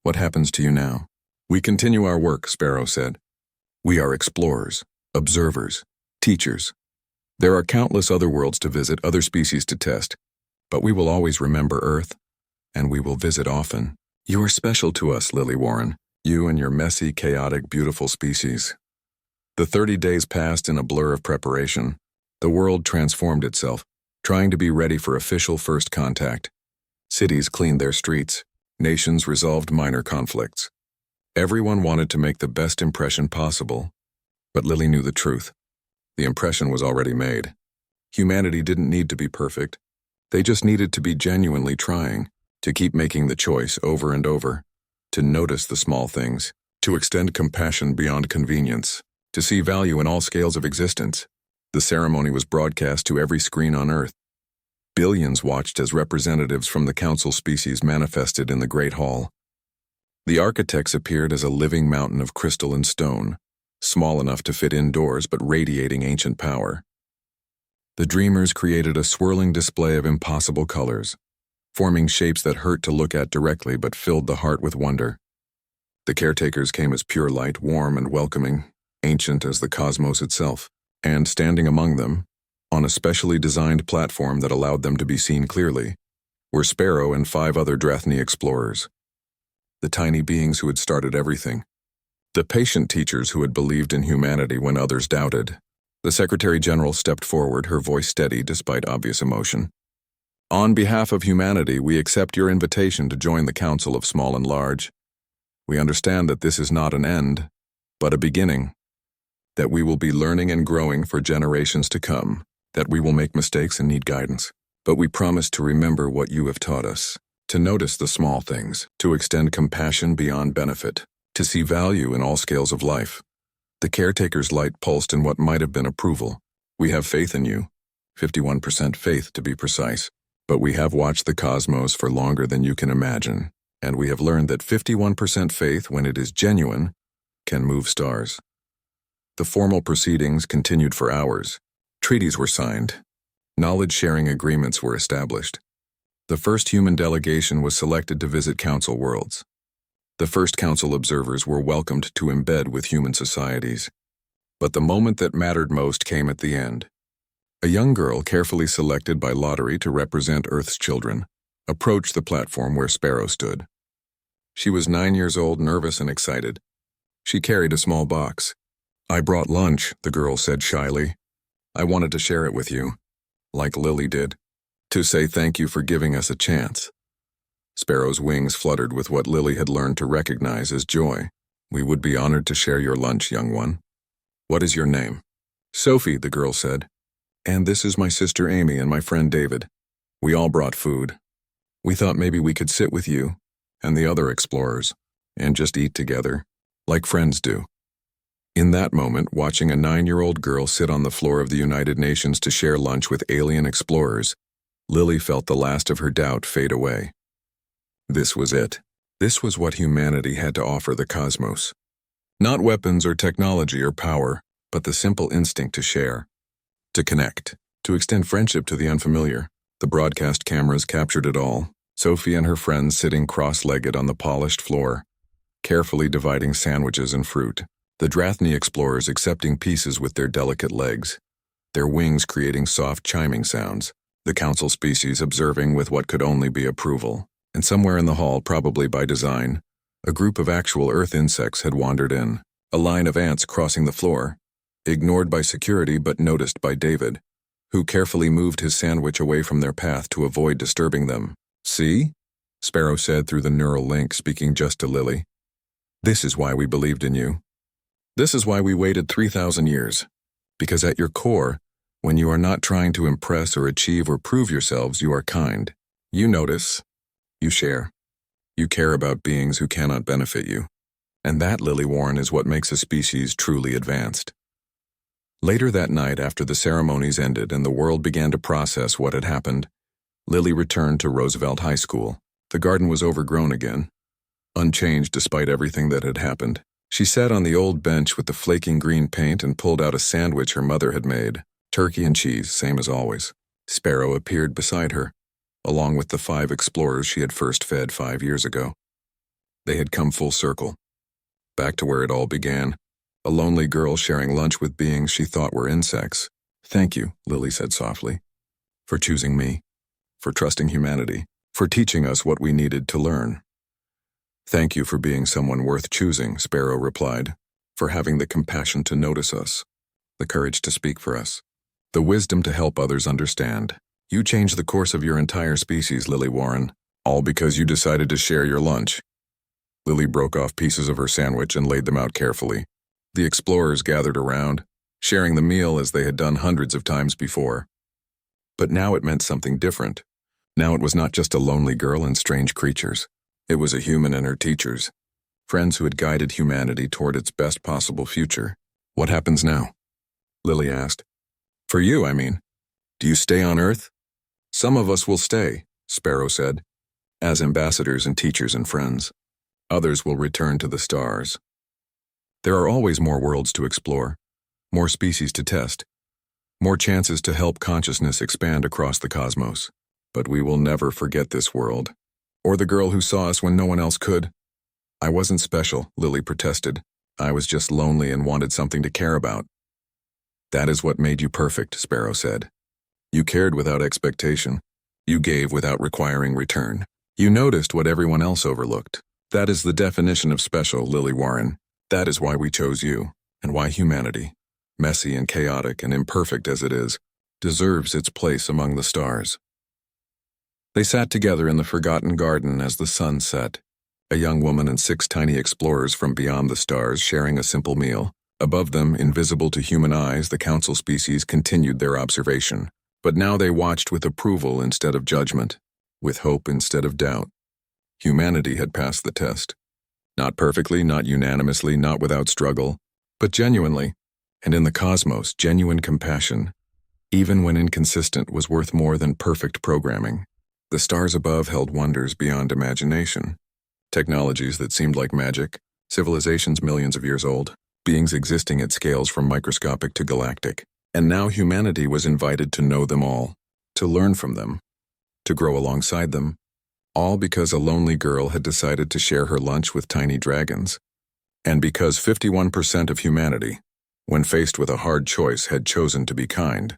What happens to you now? We continue our work, Sparrow said. We are explorers, observers, teachers. There are countless other worlds to visit, other species to test. But we will always remember Earth, and we will visit often. You are special to us, Lily Warren, you and your messy, chaotic, beautiful species. The 30 days passed in a blur of preparation. The world transformed itself, trying to be ready for official first contact. Cities cleaned their streets. Nations resolved minor conflicts. Everyone wanted to make the best impression possible. But Lily knew the truth. The impression was already made. Humanity didn't need to be perfect. They just needed to be genuinely trying, to keep making the choice over and over, to notice the small things, to extend compassion beyond convenience, to see value in all scales of existence. The ceremony was broadcast to every screen on Earth. Billions watched as representatives from the council species manifested in the Great Hall. The architects appeared as a living mountain of crystal and stone, small enough to fit indoors but radiating ancient power. The dreamers created a swirling display of impossible colors, forming shapes that hurt to look at directly but filled the heart with wonder. The caretakers came as pure light, warm and welcoming, ancient as the cosmos itself, and standing among them, on a specially designed platform that allowed them to be seen clearly, were Sparrow and 5 other Drathni explorers. The tiny beings who had started everything. The patient teachers who had believed in humanity when others doubted. The Secretary General stepped forward, her voice steady despite obvious emotion. On behalf of humanity, we accept your invitation to join the Council of Small and Large. We understand that this is not an end, but a beginning. That we will be learning and growing for generations to come. That we will make mistakes and need guidance. But we promise to remember what you have taught us, to notice the small things, to extend compassion beyond benefit, to see value in all scales of life. The caretaker's light pulsed in what might have been approval. We have faith in you, 51% faith to be precise. But we have watched the cosmos for longer than you can imagine, and we have learned that 51% faith, when it is genuine, can move stars. The formal proceedings continued for hours. Treaties were signed. Knowledge-sharing agreements were established. The first human delegation was selected to visit Council worlds. The first Council observers were welcomed to embed with human societies. But the moment that mattered most came at the end. A young girl, carefully selected by lottery to represent Earth's children, approached the platform where Sparrow stood. She was 9 years old, nervous and excited. She carried a small box. "I brought lunch," the girl said shyly. "I wanted to share it with you, like Lily did, to say thank you for giving us a chance." Sparrow's wings fluttered with what Lily had learned to recognize as joy. "We would be honored to share your lunch, young one. What is your name?" "Sophie," the girl said. "And this is my sister Amy and my friend David. We all brought food. We thought maybe we could sit with you and the other explorers and just eat together, like friends do." In that moment, watching a 9-year-old girl sit on the floor of the United Nations to share lunch with alien explorers, Lily felt the last of her doubt fade away. This was it. This was what humanity had to offer the cosmos. Not weapons or technology or power, but the simple instinct to share, to connect, to extend friendship to the unfamiliar. The broadcast cameras captured it all. Sophie and her friends sitting cross-legged on the polished floor, carefully dividing sandwiches and fruit. The Drathni explorers accepting pieces with their delicate legs, their wings creating soft chiming sounds. The council species observing with what could only be approval. And somewhere in the hall, probably by design, a group of actual Earth insects had wandered in. A line of ants crossing the floor, ignored by security but noticed by David, who carefully moved his sandwich away from their path to avoid disturbing them. "See?" Sparrow said through the neural link, speaking just to Lily. "This is why we believed in you. This is why we waited 3,000 years. Because at your core, when you are not trying to impress or achieve or prove yourselves, you are kind. You notice. You share. You care about beings who cannot benefit you. And that, Lily Warren, is what makes a species truly advanced." Later that night, after the ceremonies ended and the world began to process what had happened, Lily returned to Roosevelt High School. The garden was overgrown again, unchanged despite everything that had happened. She sat on the old bench with the flaking green paint and pulled out a sandwich her mother had made. Turkey and cheese, same as always. Sparrow appeared beside her, along with the 5 explorers she had first fed 5 years ago. They had come full circle, back to where it all began, a lonely girl sharing lunch with beings she thought were insects. "Thank you," Lily said softly, "for choosing me. for trusting humanity, for teaching us what we needed to learn. Thank you for being someone worth choosing, Sparrow replied, for having the compassion to notice us, the courage to speak for us, the wisdom to help others understand. You changed the course of your entire species, Lily Warren, all because you decided to share your lunch. Lily broke off pieces of her sandwich and laid them out carefully. The explorers gathered around, sharing the meal as they had done hundreds of times before. But now it meant something different. Now it was not just a lonely girl and strange creatures. It was a human and her teachers, friends who had guided humanity toward its best possible future. What happens now? Lily asked. For you, I mean. Do you stay on Earth? Some of us will stay, Sparrow said, as ambassadors and teachers and friends. Others will return to the stars. There are always more worlds to explore, more species to test, more chances to help consciousness expand across the cosmos. But we will never forget this world, or the girl who saw us when no one else could. I wasn't special, Lily protested. I was just lonely and wanted something to care about. That is what made you perfect, Sparrow said. You cared without expectation. You gave without requiring return. You noticed what everyone else overlooked. That is the definition of special, Lily Warren. That is why we chose you, and why humanity, messy and chaotic and imperfect as it is, deserves its place among the stars. They sat together in the forgotten garden as the sun set, a young woman and 6 tiny explorers from beyond the stars sharing a simple meal. Above them, invisible to human eyes, the council species continued their observation. But now they watched with approval instead of judgment, with hope instead of doubt. Humanity had passed the test. Not perfectly, not unanimously, not without struggle, but genuinely, and in the cosmos, genuine compassion, even when inconsistent, was worth more than perfect programming. The stars above held wonders beyond imagination. Technologies that seemed like magic, civilizations millions of years old, beings existing at scales from microscopic to galactic. And now humanity was invited to know them all, to learn from them, to grow alongside them, all because a lonely girl had decided to share her lunch with tiny dragons, and because 51% of humanity, when faced with a hard choice, had chosen to be kind.